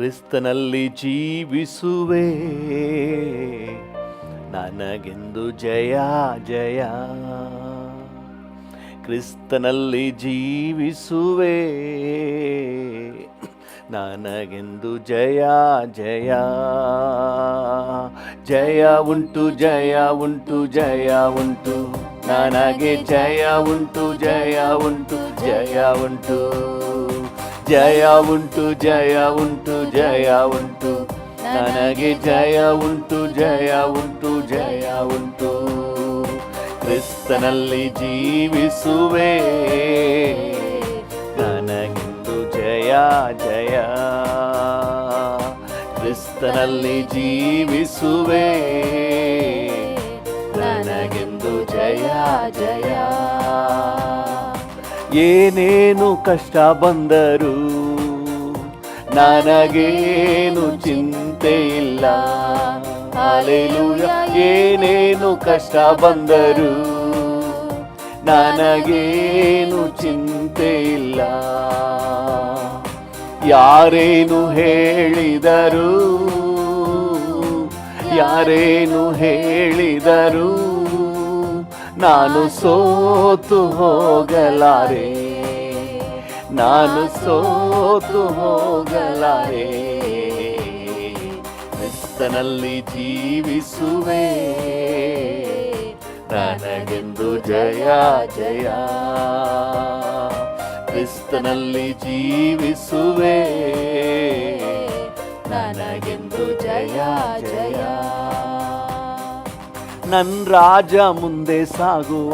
ಕ್ರಿಸ್ತನಲ್ಲಿ ಜೀವಿಸುವೆ, ನನಗೆಂದು ಜಯ ಜಯ. ಕ್ರಿಸ್ತನಲ್ಲಿ ಜೀವಿಸುವೆ, ನನಗೆಂದು ಜಯ ಜಯ. ಜಯ ಉಂಟು ಜಯ ಉಂಟು ಜಯ ಉಂಟು, ನನಗೆ ಜಯ ಉಂಟು ಜಯ ಉಂಟು ಜಯ ಉಂಟು. ಜಯ ಉಂಟು ಜಯ ಉಂಟು ಜಯ ಉಂಟು, ನನಗೆ ಜಯ ಉಂಟು ಜಯ ಉಂಟು ಜಯ ಉಂಟು. ಕ್ರಿಸ್ತನಲ್ಲಿ ಜೀವಿಸುವೆ, ನನಗೆಂದು ಜಯ ಜಯ. ಕ್ರಿಸ್ತನಲ್ಲಿ ಜೀವಿಸುವೆ, ನನಗೆಂದು ಜಯ ಜಯ. ಏನೇನು ಕಷ್ಟ ಬಂದರೂ ನನಗೇನು ಚಿಂತೆ ಇಲ್ಲ. ಹಲ್ಲೆಲೂಯಾ. ಏನೇನು ಕಷ್ಟ ಬಂದರೂ ನನಗೇನು ಚಿಂತೆ ಇಲ್ಲ. ಯಾರೇನು ಹೇಳಿದರು, ಯಾರೇನು ಹೇಳಿದರು, ನಾನು ಸೋತು ಹೋಗಲಾರೆ, ನಾನು ಸೋತು ಹೋಗಲಾರೆ. ಕ್ರಿಸ್ತನಲ್ಲಿ ಜೀವಿಸುವೆ, ನನಗೆಂದು ಜಯ ಜಯ. ಕ್ರಿಸ್ತನಲ್ಲಿ ಜೀವಿಸುವೆ, ನನಗೆಂದು ಜಯ ಜಯ. ನನ್ನ ರಾಜ ಮುಂದೆ ಸಾಗುವ,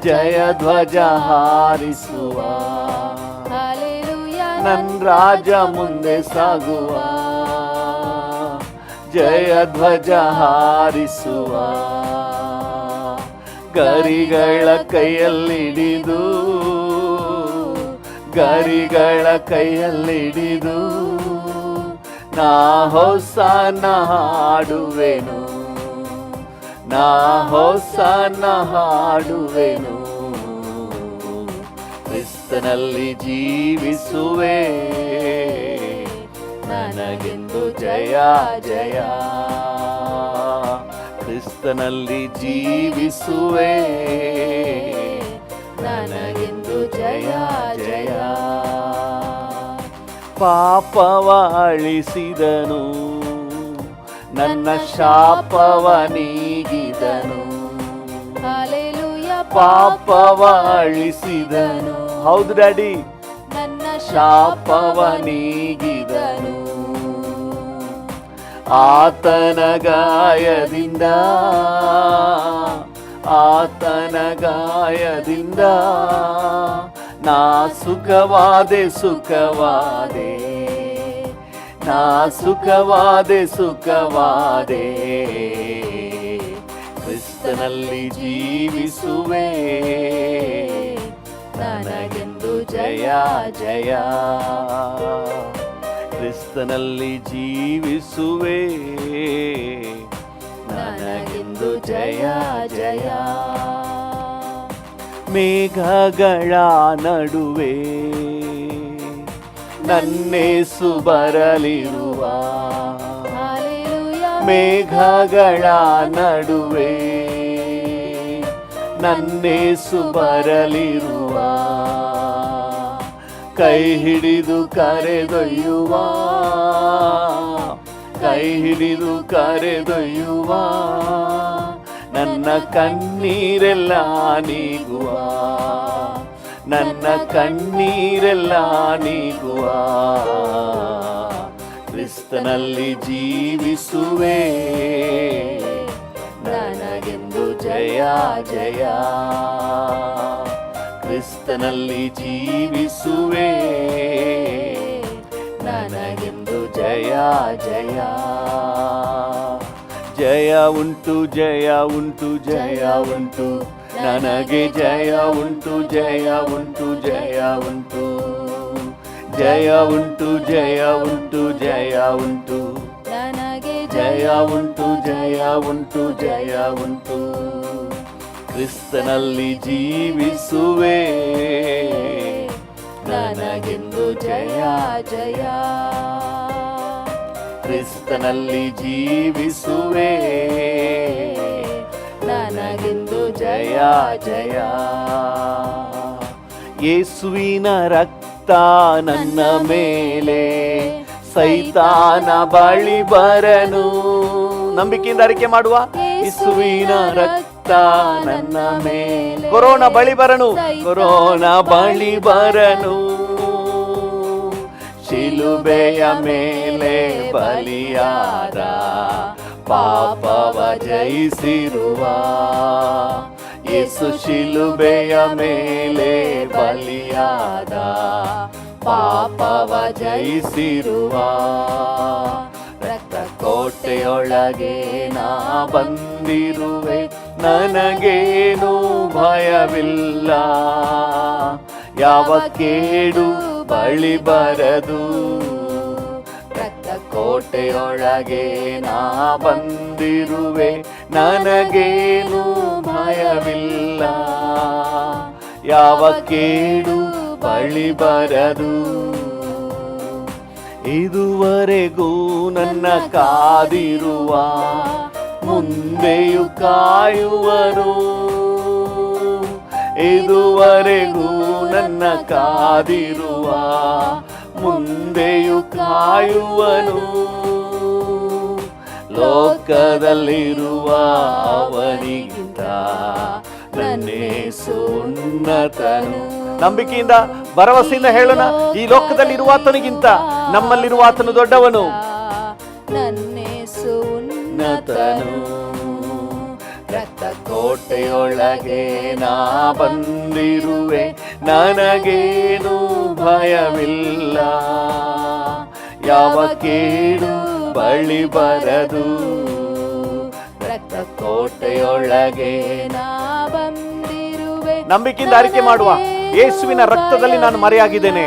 ಜಯ ಧ್ವಜ ಹಾರಿಸುವ. ನನ್ನ ರಾಜ ಮುಂದೆ ಸಾಗುವ, ಜಯ ಧ್ವಜ ಹಾರಿಸುವ. ಗರಿಗಳ ಕೈಯಲ್ಲಿಡಿದು, ಗರಿಗಳ ಕೈಯಲ್ಲಿಡಿದು, ನಾ ಹೊಸನ ಹಾಡುವೆನು, ನಾ ಹೊಸನ ಹಾಡುವೆನು. ಕ್ರಿಸ್ತನಲ್ಲಿ ಜೀವಿಸುವೆ, ನನಗೆಂದು ಜಯ ಜಯ. ಕ್ರಿಸ್ತನಲ್ಲಿ ಜೀವಿಸುವೆ, ನನಗೆಂದು ಜಯ ಜಯ. ಪಾಪವ ಅಳಿಸಿದನು, ನನ್ನ ಶಾಪವ ನೀಗಿದನು. ಪಾಪವ ಅಳಿಸಿದನು, ಹೌದು ಡ್ಯಾಡಿ, ನನ್ನ ಶಾಪವ ನೀಗಿದನು. ಆತನ ಗಾಯದಿಂದ, ಆತನ ಗಾಯದಿಂದ ನಾ ಸುಖವಾದೆ ಸುಖವಾದೆ, ನಾ ಸುಖವಾದೆ ಸುಖವಾದೆ. ಕ್ರಿಸ್ತನಲ್ಲಿ ಜೀವಿಸುವೆ, ನನಗೆಂದು ಜಯ ಜಯ. ಕ್ರಿಸ್ತನಲ್ಲಿ ಜೀವಿಸುವೆ, ನನಗೆಂದು ಜಯ ಜಯ. ಮೇಘಗಳ ನಡುವೆ ನನ್ನೇಸು ಬರಲಿರುವ, ಮೇಘಗಳ ನಡುವೆ ನನ್ನೇಸು ಬರಲಿರುವ. ಕೈ ಹಿಡಿದು ಕರೆದೊಯ್ಯುವ, ಕೈ ಹಿಡಿದು ಕರೆದೊಯ್ಯುವ. ನನ್ನ ಕಣ್ಣೀರೆಲ್ಲ ನೀಗುವ, ನನ್ನ ಕಣ್ಣೀರೆಲ್ಲ ನೀಗುವ. ಕ್ರಿಸ್ತನಲ್ಲಿ ಜೀವಿಸುವೆ, ನನಗೆಂದು ಜಯ ಜಯ. ಕ್ರಿಸ್ತನಲ್ಲಿ ಜೀವಿಸುವೆ, ನನಗೆಂದು ಜಯ ಜಯ. ಜಯ ಉಂಟು ಜಯ ಉಂಟು ಜಯ ಉಂಟು, ನನಗೆ ಜಯ ಉಂಟು ಜಯ ಉಂಟು ಜಯ ಉಂಟು. ಜಯ ಉಂಟು ಜಯ ಉಂಟು ಜಯ ಉಂಟು, ನನಗೆ ಜಯ ಉಂಟು ಜಯ ಉಂಟು ಜಯ ಉಂಟು. ಕ್ರಿಸ್ತನಲ್ಲಿ ಜೀವಿಸುವೆ, ನನಗೆಂದು ಜಯ ಜಯ. ಕ್ರಿಸ್ತನಲ್ಲಿ ಜೀವಿಸುವೆ, ನನಗೆಂದು ಜಯ ಜಯ. ಯೇಸುವಿನ ರಕ್ತ ನನ್ನ ಮೇಲೆ, ಸೈತಾನ ಬಳಿ ಬರನು. ನಂಬಿಕೆಯಿಂದ ಅರಿಕೆ ಮಾಡುವ, ಯೇಸುವಿನ ರಕ್ತ ನನ್ನ ಮೇಲೆ, ಕೊರೋನಾ ಬಳಿ ಬರನು, ಕೊರೋನಾ ಬಳಿ ಬರನು. ಶಿಲುಬೆಯ ಮೇಲೆ ಬಲಿಯಾದ, ಪಾಪವ ಜಯಿಸಿರುವ ಯೇಸು. ಶಿಲುಬೆಯ ಮೇಲೆ ಬಲಿಯಾದ, ಪಾಪವ ಜಯಿಸಿರುವ ರಕ್ತ ಕೋಟೆಯೊಳಗೆ ನಾ ಬಂದಿರುವೆ, ನನಗೇನು ಭಯವಿಲ್ಲ. ಯಾವ ಕೇಡು ಬಳಿ ಬರದು, ರಕ್ತ ಕೋಟೆಯೊಳಗೆ ನಾ ಬಂದಿರುವೆ, ನನಗೇನು ಭಯವಿಲ್ಲ. ಯಾವ ಕೇಡು ಬಳಿ ಬರದು. ಇದುವರೆಗೂ ನನ್ನ ಕಾದಿರುವ, ಮುಂದೆಯೂ ಕಾಯುವನು. ಇದುವರೆಗೂ ನನ್ನ ಕಾದಿರುವ, ಮುಂದೆಯೂ ಕಾಯುವನು. ಲೋಕದಲ್ಲಿರುವ ಅವನಿಗಿಂತ ನನ್ನೇಸು ಉನ್ನತನು. ನಂಬಿಕೆಯಿಂದ ಭರವಸೆಯಿಂದ ಹೇಳೋಣ, ಈ ಲೋಕದಲ್ಲಿರುವ ಆತನಿಗಿಂತ ನಮ್ಮಲ್ಲಿರುವ ಆತನು ದೊಡ್ಡವನು. ನನ್ನೇಸು ಉನ್ನತನು. ರಕ್ತ ಕೋಟೆಯೊಳಗೆ ನಾ ಬಂದಿರುವೆ, ನನಗೇನು ಭಯವಿಲ್ಲ. ಯಾವ ಕೇಡು ಬಳಿ ಬರದು, ರಕ್ತ ಕೋಟೆಯೊಳಗೆ ನಾ ಬಂದಿರುವೆ. ನಂಬಿಕೆಯಿಂದ ಅರಿಕೆ ಮಾಡುವ, ಯೇಸುವಿನ ರಕ್ತದಲ್ಲಿ ನಾನು ಮರೆಯಾಗಿದ್ದೇನೆ.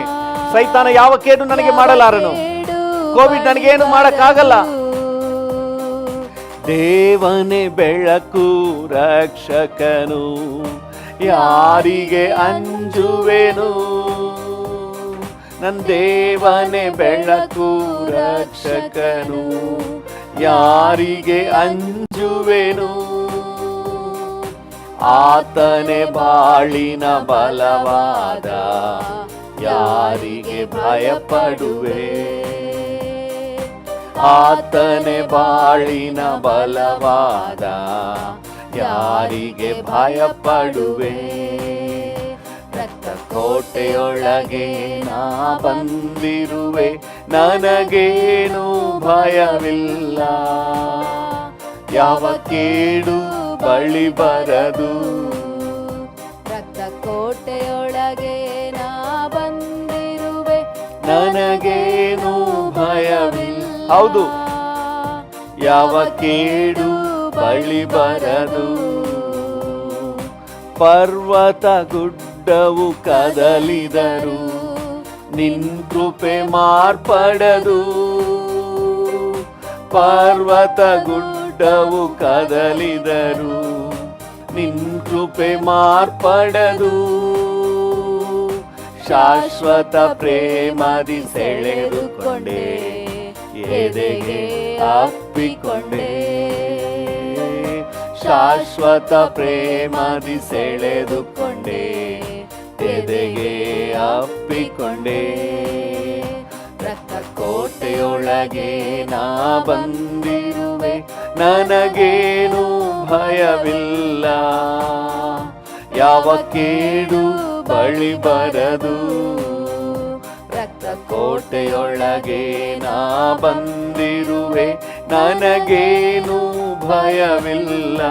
ಸೈತಾನ ಯಾವ ಕೇಡು ನನಗೆ ಮಾಡಲಾರನು. ಕೋವಿಡ್ ನನಗೇನು ಮಾಡಕ್ಕಾಗಲ್ಲ. ದೇವನೇ ಬೆಳಕು ರಕ್ಷಕನು, ಯಾರಿಗೆ ಅಂಜುವೆನು. ನನ್ನ ದೇವನೇ ಬೆಳಕು ರಕ್ಷಕನು, ಯಾರಿಗೆ ಅಂಜುವೆನು. ಆತನೇ ಬಾಳಿನ ಬಲವಾದ, ಯಾರಿಗೆ ಭಯಪಡುವೆ. ಆತನೇ ಬಾಳಿನ ಬಲವಾದ, ಯಾರಿಗೆ ಭಯಪಡುವೆ. ರಕ್ತ ಕೋಟೆಯೊಳಗೆ ನಾ ಬಂದಿರುವೆ, ನನಗೇನು ಭಯವಿಲ್ಲ. ಯಾವ ಕೇಡು ಬಳಿ ಬರದು, ರಕ್ತ ಕೋಟೆಯೊಳಗೆ ನಾ ಬಂದಿರುವೆ, ನನಗೇನು ಭಯವಿಲ್ಲ. ಹೌದು, ಯಾವ ಕೇಡು ಬಳಿ ಬರದು. ಪರ್ವತ ಗುಡ್ಡವು ಕದಲಿದರು, ನಿನ್ ಕೃಪೆ ಮಾರ್ಪಡದು. ಪರ್ವತ ಗುಡ್ಡವು ಕದಲಿದರು, ನಿನ್ ಕೃಪೆ ಮಾರ್ಪಡದು. ಶಾಶ್ವತ ಪ್ರೇಮದಿ ಸೆಳೆದುಕೊಂಡೆ, ಎದೆಗೆ ಅಪ್ಪಿಕೊಂಡೆ. ಶಾಶ್ವತ ಪ್ರೇಮದಿ ಸೆಳೆದುಕೊಂಡೆ, ಎದೆಗೆ ಅಪ್ಪಿಕೊಂಡೆ. ರಕ್ತ ಕೋಟೆಯೊಳಗೆ ನಾ ಬಂದಿರುವೆ, ನನಗೇನು ಭಯವಿಲ್ಲ. ಯಾವ ಕೇಡು ಬಳಿ ಬರದು, ರಕ್ತ ಕೋಟೆಯೊಳಗೆ ನಾ ಬಂದಿರುವೆ, ನನಗೇನು ಭಯವಿಲ್ಲ.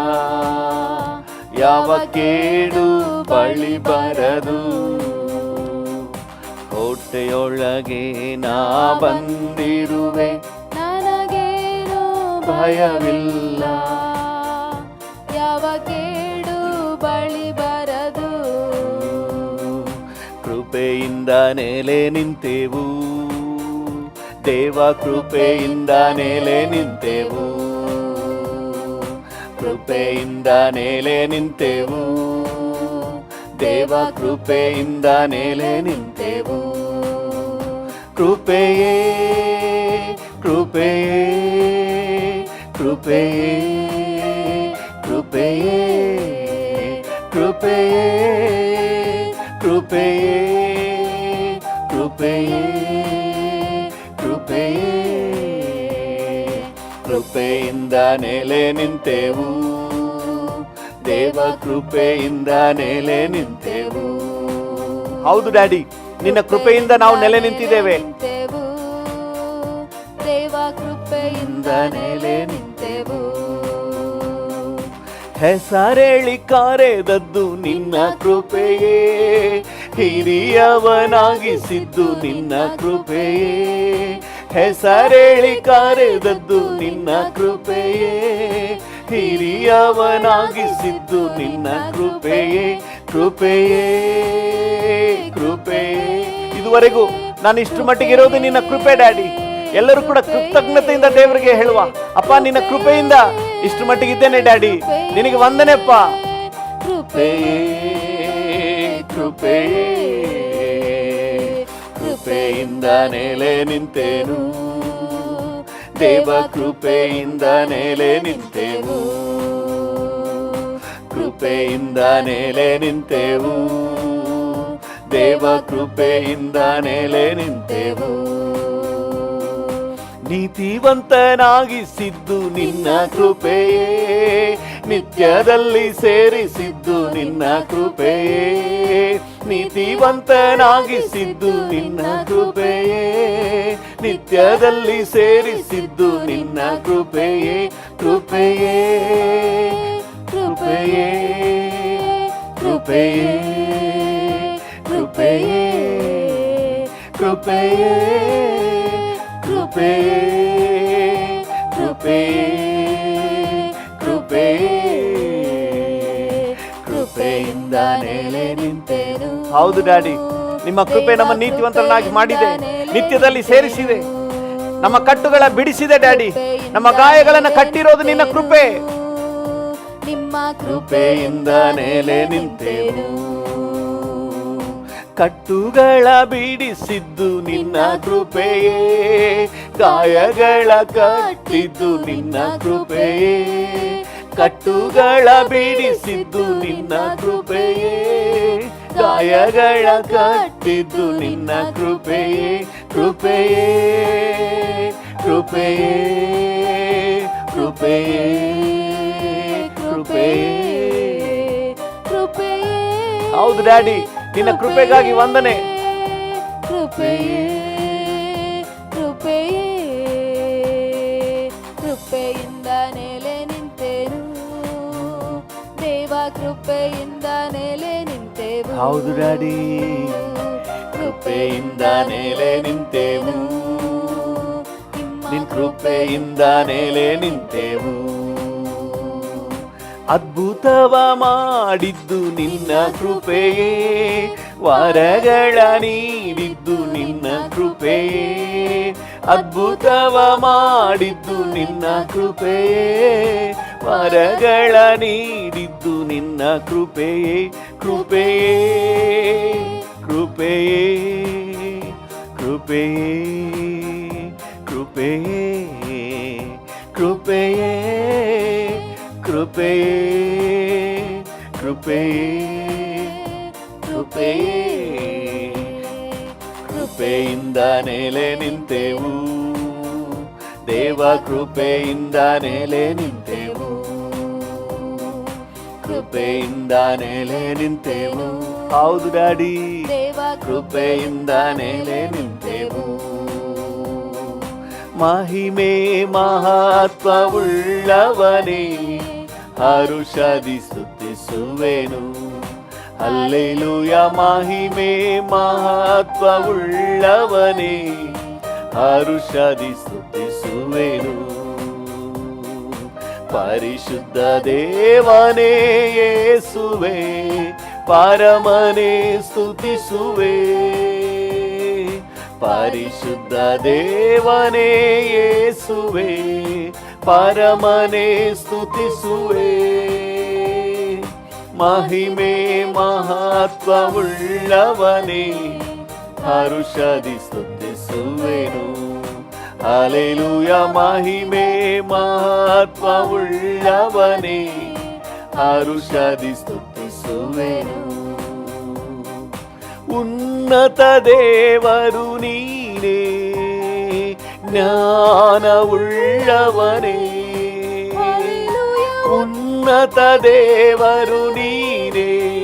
ಯಾವ ಕೇಡು ಬಳಿ ಬರದು. ಕೋಟೆಯೊಳಗೆ ನಾ ಬಂದಿರುವೆ, ನನಗೇನು ಭಯವಿಲ್ಲ. ಯಾವ ಕೇಡು ಬಳಿ ಬರದು. ಕೃಪೆಯಿಂದ ನೆಲೆ ನಿಂತೆವು, ದೇವ ಕೃಪೆಯಿಂದ ನೆಲೆ ನಿಂತೆವು. ಕೃಪೆಯಿಂದ ನೆಲೆ ನಿಂತೆವು, ದೇವ ಕೃಪೆಯಿಂದ ನೆಲೆ ನಿಂತೆವು. ಕೃಪೆಯೇ ಕೃಪೆಯೇ ಕೃಪೆಯೇ ಕೃಪೆಯೇ ಕೃಪೆಯೇ ಕೃಪೆಯೇ ಕೃಪೆಯೇ ಕೃಪೆಯೇ ಕೃಪೆಯಿಂದ ನೆಲೆ ನಿಂತೆವು ದೇವ ಕೃಪೆಯಿಂದ ನೆಲೆ ನಿಂತೆವು. ಹೌದು ಡ್ಯಾಡಿ, ನಿನ್ನ ಕೃಪೆಯಿಂದ ನಾವು ನೆಲೆ ನಿಂತಿದ್ದೇವೆ. ದೇವ ಕೃಪೆಯಿಂದ ನೆಲೆ ನಿಂತೆವು. ಹೆಸರೇಳಿ ಕರೆದದ್ದು ನಿನ್ನ ಕೃಪೆಯೇ, ಹಿರಿಯವನಾಗಿಸಿದ್ದು ನಿನ್ನ ಕೃಪೆಯೇ. ಹೆಸರೇಳಿ ಕರೆದದ್ದು ನಿನ್ನ ಕೃಪೆಯೇ, ಹಿರಿಯವನಾಗಿಸಿದ್ದು ನಿನ್ನ ಕೃಪೆಯೇ ಕೃಪೆಯೇ ಕೃಪೆಯೇ. ಇದುವರೆಗೂ ನಾನು ಇಷ್ಟು ಮಟ್ಟಿಗೆ ಇರೋದು ನಿನ್ನ ಕೃಪೆ ಡ್ಯಾಡಿ. ಎಲ್ಲರೂ ಕೂಡ ಕೃತಜ್ಞತೆಯಿಂದ ದೇವರಿಗೆ ಹೇಳುವ, ಅಪ್ಪ ನಿನ್ನ ಕೃಪೆಯಿಂದ ಇಷ್ಟು ಮಟ್ಟಿಗೆ ಇದ್ದೇನೆ ಡ್ಯಾಡಿ, ನಿನಗೆ ವಂದನೆಪ್ಪ. ಕೃಪೆಯೇ ಕೃಪೆಯೇ ಕೃಪೆಯಿಂದ ನೆಲೆ ನಿಂತೆನು ದೇವ ಕೃಪೆಯಿಂದ ನೆಲೆ ನಿಂತೆವು. ಕೃಪೆಯಿಂದ ನೆಲೆ ನಿಂತೆವು ದೇವ ಕೃಪೆಯಿಂದ ನೆಲೆ ನಿಂತೆವು. ನೀತಿವಂತನಾಗಿಸಿದ್ದು ನಿನ್ನ ಕೃಪೆಯೇ, ನಿತ್ಯದಲ್ಲಿ ಸೇರಿಸಿದ್ದು ನಿನ್ನ ಕೃಪೆಯೇ. ನೀತಿವಂತನಾಗಿಸಿದ್ದು ನಿನ್ನ ಕೃಪೆಯೇ, ನಿತ್ಯದಲ್ಲಿ ಸೇರಿಸಿದ್ದು ನಿನ್ನ ಕೃಪೆಯೇ ಕೃಪೆಯೇ ಕೃಪೆಯೇ ಕೃಪೆಯೇ ಕೃಪೆಯೇ ಕೃಪೆಯೇ ಕೃಪೆಯೇ ಕೃಪೆಯೇ ಕೃಪೆಯೇ ಕೃಪೆಯಿಂದ ನೆಲೆ ನಿಂತೆನು. ಹೌದು ಡ್ಯಾಡಿ, ನಿಮ್ಮ ಕೃಪೆ ನಮ್ಮ ನೀತಿವಂತರನ್ನಾಗಿ ಮಾಡಿದೆ, ನಿತ್ಯದಲ್ಲಿ ಸೇರಿಸಿದೆ, ನಮ್ಮ ಕಟ್ಟುಗಳ ಬಿಡಿಸಿದೆ ಡ್ಯಾಡಿ. ನಮ್ಮ ಗಾಯಗಳನ್ನು ಕಟ್ಟಿರೋದು ನಿನ್ನ ಕೃಪೆ. ನಿಮ್ಮ ಕೃಪೆಯಿಂದ ನೆಲೆ ನಿಂತೆವು. ಕಟ್ಟುಗಳ ಬಿಡಿಸಿದ್ದು ನಿನ್ನ ಕೃಪೆಯೇ, ಗಾಯಗಳ ಕಟ್ಟಿದ್ದು ನಿನ್ನ ಕೃಪೆಯೇ. ಕಟ್ಟುಗಳ ಬಿಡಿಸಿದ್ದು ನಿನ್ನ ಕೃಪೆಯೇ, ಗಾಯಗಳ ಕಟ್ಟಿದ್ದು ನಿನ್ನ ಕೃಪೆಯೇ ಕೃಪೆಯೇ ಕೃಪೆಯೇ ಕೃಪೆಯೇ ಕೃಪೆಯೇ ಕೃಪೆಯೇ. ಹೌದು ಡ್ಯಾಡಿ, ನಿನ್ನ ಕೃಪೆಗಾಗಿ ವಂದನೆ. ಕೃಪೆಯೇ ಕೃಪೆಯೇ ಕೃಪೆಯಿಂದ ನೆಲೆ ನಿಂತೆನು ದೇವ ಕೃಪೆಯಿಂದ ನೆಲೆ ನಿಂತೆವು. ಹೌದು ಡ್ಯಾಡಿ, ಕೃಪೆಯಿಂದ ನೆಲೆ ನಿಂತೆವು. ನಿನ್ ಕೃಪೆಯಿಂದ ನೆಲೆ ನಿಂತೆವು. ಅದ್ಭುತವ ಮಾಡಿದ್ದು ನಿನ್ನ ಕೃಪೆಯೇ, ವರಗಳ ನೀಡಿದ್ದು ನಿನ್ನ ಕೃಪೆಯೇ. ಅದ್ಭುತವ ಮಾಡಿದ್ದು ನಿನ್ನ ಕೃಪೆಯೇ, ವರಗಳ ನೀಡಿದ್ದು ನಿನ್ನ ಕೃಪೆಯೇ ಕೃಪೆಯೇ ಕೃಪೆಯೇ ಕೃಪೆಯೇ ಕೃಪೆಯೇ ಕೃಪೆಯೇ ಕೃಪೆಯೇ ಕೃಪೆಯೇ ಕೃಪೆಯೇ ಕೃಪೆಯಿಂದ ನೆಲೆ ನಿಂತೆವು ದೇವ ಕೃಪೆಯಿಂದ ನೆಲೆ ನಿಂತೆವು. ಕೃಪೆಯಿಂದ ನೆಲೆ ನಿಂತೆವು. ಹೌದು ಡ್ಯಾಡಿ, ದೇವ ಕೃಪೆಯಿಂದ ನೆಲೆ ನಿಂತೆವು. ಮಹಿಮೆ ಮಹತ್ವವುಳ್ಳವನೇ, ಹರುಷದಿ ಸ್ತುತಿಸುವೆನು. ಹಲ್ಲೆಲೂಯ. ಮಹಿಮೆ ಮಹತ್ವವುಳ್ಳವನೇ, ಹರುಷದಿ ಸ್ತುತಿಸುವೆನು. ಪರಿಶುದ್ಧ ದೇವನೇ ಯೇಸುವೆ, ಪರಮನೇ ಸ್ತುತಿಸುವೆ. ಪರಿಶುದ್ಧ ದೇವನೇ ಯೇಸುವೆ, ಪರಮನೇ ಸ್ತುತಿಸುವೆ. ಮಹಿಮೆ ಮಹತ್ವವುಳ್ಳವನೇ, ಹರುಷದಿ ಸ್ತುತಿಸುವೆ. ಸ್ತುತಿಸುವೆನು. ಹಲ್ಲೆಲೂಯ ಮಹಿಮೆ ಮಹತ್ವವುಳ್ಳವನೇ, ಹರುಷದಿ ಸ್ತುತಿಸುವೆನು. ಉನ್ನತ ದೇವರು ನೀನೇ, ಜ್ಞಾನವುಳ್ಳವನೇ. ಉನ್ನತ ದೇವರು ನೀನೇ,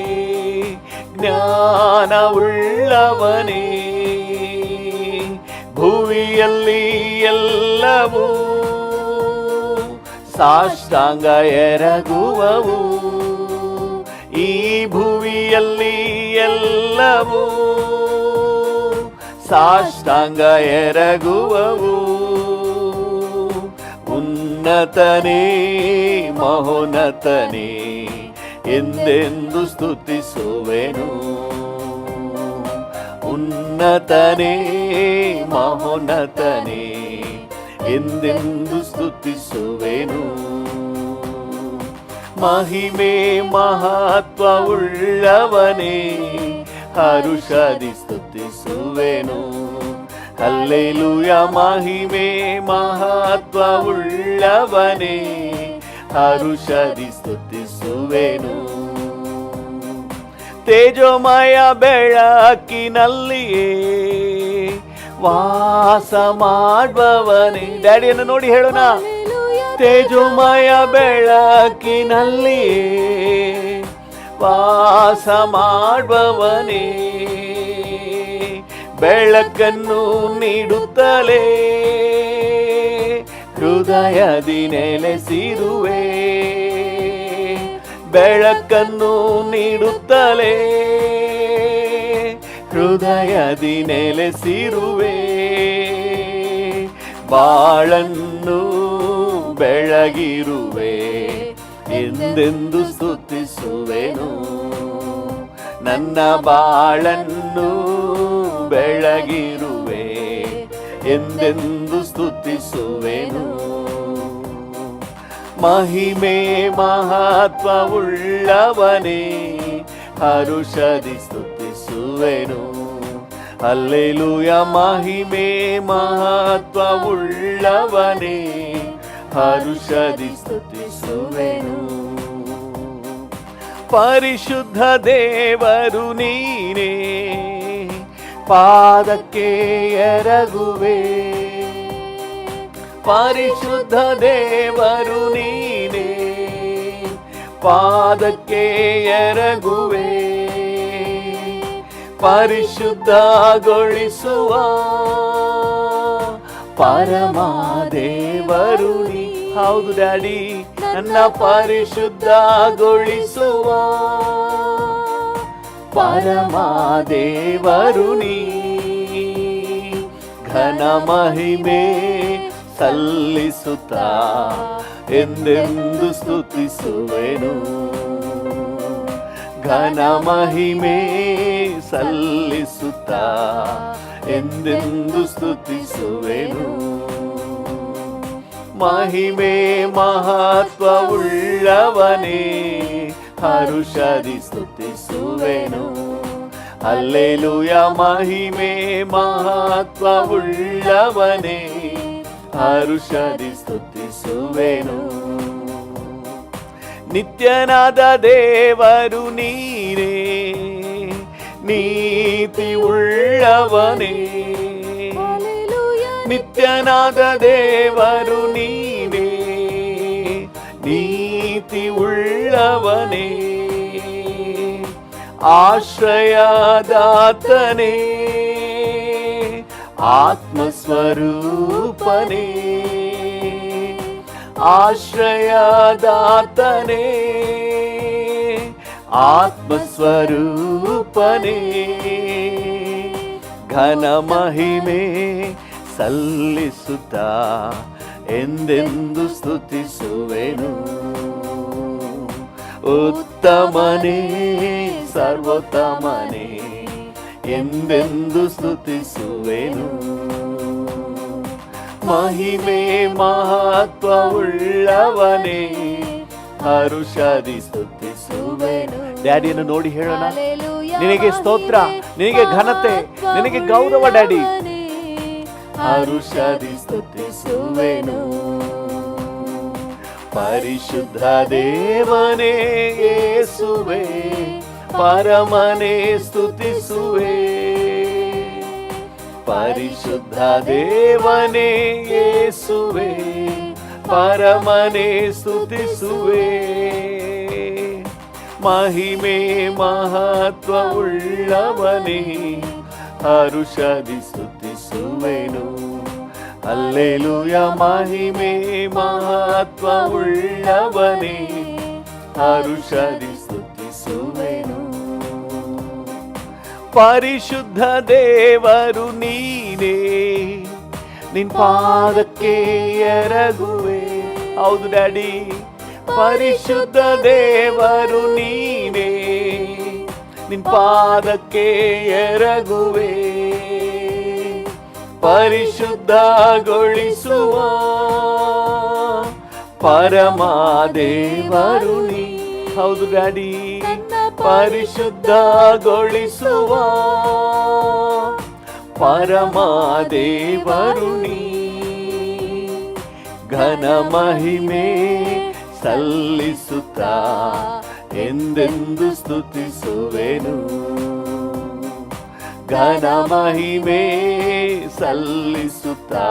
ಜ್ಞಾನವುಳ್ಳವನೇ. ಭುವಿಯಲ್ಲಿ ಎಲ್ಲವೂ ಸಾಷ್ಟಾಂಗ ಎರಗುವವು. ಈ ಭುವಿಯಲ್ಲಿ ಎಲ್ಲವೂ ಸಾಷ್ಟಾಂಗ ಎರಗುವವು. ಉನ್ನತನೇ ಮಹೋನ್ನತನೇ ಎಂದೆಂದು ಸ್ತುತಿಸುವೆನು. ಉನ್ನತನೇ ಮಹೋನ್ನತನೇ ಎಂದೆಂದು ಸ್ತುತಿಸುವೆನು. ಮಹಿಮೆ ಮಹತ್ವವುಳ್ಳವನೇ, ಹರುಷದಿ ಸ್ತುತಿಸುವೆನು. ಹಲ್ಲೆಲೂಯ ಮಹಿಮೆ ಮಹತ್ವವುಳ್ಳವನೇ, ಹರುಷದಿ ಸ್ತುತಿಸುವೆನು. ತೇಜೋಮಯ ಬೆಳಕಿನಲ್ಲಿಯೇ ವಾಸ ಮಾಡುವವನೇ. ಡ್ಯಾಡಿಯನ್ನು ನೋಡಿ ಹೇಳೋಣ. ತೇಜೋಮಯ ಬೆಳಕಿನಲ್ಲಿಯೇ ವಾಸ ಮಾಡುವವನೇ, ಬೆಳಕನ್ನು ನೀಡುತ್ತಲೇ ಹೃದಯದಿ ನೆಲೆಸಿರುವೆ. ಬೆಳಕನ್ನು ನೀಡುತ್ತಲೇ ಹೃದಯದಿ ನೆಲೆಸಿರುವೆ. ಬಾಳನ್ನು ಬೆಳಗಿರುವೆ, ಎಂದೆಂದು ಸ್ತುತಿಸುವೆನು. ನನ್ನ ಬಾಳನ್ನು ಬೆಳಗಿರುವೆ, ಎಂದೆಂದು ಸ್ತುತಿಸುವೆನು. ಮಹಿಮೆ ಮಹತ್ವವುಳ್ಳವನೇ, ಹರುಷದಿ ಸ್ತುತಿಸುವೆನು. ಹಲ್ಲೆಲೂಯ ಮಹಿಮೆ ಮಹತ್ವವುಳ್ಳವನೇ, ಹರುಷದಿ ಸ್ತುತಿಸುವೆನು. ಪರಿಶುದ್ಧ ದೇವರು ನೀನೇ, ಪಾದಕ್ಕೆ ಎರಗುವೆ. ಪರಿಶುದ್ಧ ದೇವರು ನೀನೇ, ಪಾದಕ್ಕೆ ಎರಗುವೆ. ಪರಿಶುದ್ಧಗೊಳಿಸುವ ಪರಮ ದೇವರು ನೀ. ಹೌದು ಡ್ಯಾಡಿ, ನನ್ನ ಪರಿಶುದ್ಧಗೊಳಿಸುವ ಪರಮ ದೇವರು ನೀ. ಘನ ಮಹಿಮೆ ಸಲ್ಲಿಸುತ್ತಾ ಎಂದೆಂದು ಸ್ತುತಿಸುವೆನು. ಘನ ಮಹಿಮೆ ಸಲ್ಲಿಸುತ್ತಾ ಎಂದೆಂದು ಸ್ತುತಿಸುವೆನು. ಮಹಿಮೆ ಮಹತ್ವವುಳ್ಳವನೇ, ಹರುಷದಿ ಸ್ತುತಿಸುವೆನು. ಹಲ್ಲೆಲೂಯ ಮಹಿಮೆ ಮಹತ್ವವುಳ್ಳವನೇ, ಹರುಷದಿ ಸ್ತುತಿಸುವೆನು. ನಿತ್ಯನಾದ ದೇವರು ನೀನೇ, ನೀತಿ ಉಳ್ಳವನೇ. ನಿತ್ಯನಾದ ದೇವರು ನೀನೇ, ನೀತಿ ಉಳ್ಳವನೇ. ಆಶ್ರಯದಾತನೇ, ಆತ್ಮಸ್ವರೂಪನೇ. ಆಶ್ರಯದಾತನೇ, ಆತ್ಮಸ್ವರೂಪನೇ. ಘನ ಮಹಿಮೆ ಸಲ್ಲಿಸುತ್ತಾ ಎಂದೆಂದು ಸ್ತುತಿಸುವೆನು. ಉತ್ತಮನೇ ಸರ್ವೋತ್ತಮನೇ ಎಂದೆಂದು ಸ್ತುತಿಸುವೆನು. ಮಹಿಮೆ ಮಹತ್ವವುಳ್ಳವನೇ, ಹರುಷದಿ ಸ್ತುತಿಸುವೆನು. ಡ್ಯಾಡಿಯನ್ನು ನೋಡಿ ಹೇಳೋಣ. ನಿನಗೆ ಸ್ತೋತ್ರ, ನಿನಗೆ ಘನತೆ, ನಿನಗೆ ಗೌರವ ಡ್ಯಾಡಿ. ಹರುಷದಿ ಸ್ತುತಿಸುವೆನು. ಪರಿಶುದ್ಧ ದೇವನೇ ಯೇಸುವೆ, ಪರಮನೇ ಸ್ತುತಿಸುವೆ. ಪರಿಶುದ್ಧ ದೇವನೇ ಯೇಸುವೆ, ಪರಮನೇ ಸ್ತುತಿಸುವೆ. ಮಹಿಮೆ ಮಹತ್ವವುಳ್ಳವನೇ, ಹರುಷದಿ ಸ್ತುತಿಸುವೆನು. ಹಲ್ಲೆಲೂಯ. ಮಹಿಮೆ ಮಹತ್ವವುಳ್ಳವನೇ, ಹರುಷದಿ ಸ್ತುತಿಸುವೆನು. ಪರಿಶುದ್ಧ ದೇವರು ನೀನೇ, ನಿನ್ ಪಾದಕ್ಕೆ ಎರಗುವೆ. ಹೌದು ಡ್ಯಾಡಿ. ಪರಿಶುದ್ಧ ದೇವರು ನೀನೇ, ನಿನ್ ಪಾದಕ್ಕೆ ಎರಗುವೆ. ಪರಿಶುದ್ಧಗೊಳಿಸುವ ಪರಮ ದೇವರು ನೀ. ಹೌದು ಡ್ಯಾಡಿ. ಪರಿಶುದ್ಧಗೊಳಿಸುವ ಪರಮ ದೇವರು ನೀ. ಘನ ಮಹಿಮೆ ಸಲ್ಲಿಸುತ್ತಾ ಎಂದೆಂದು ಸ್ತುತಿಸುವೆನು. ಘನ ಮಹಿಮೆ ಸಲ್ಲಿಸುತ್ತಾ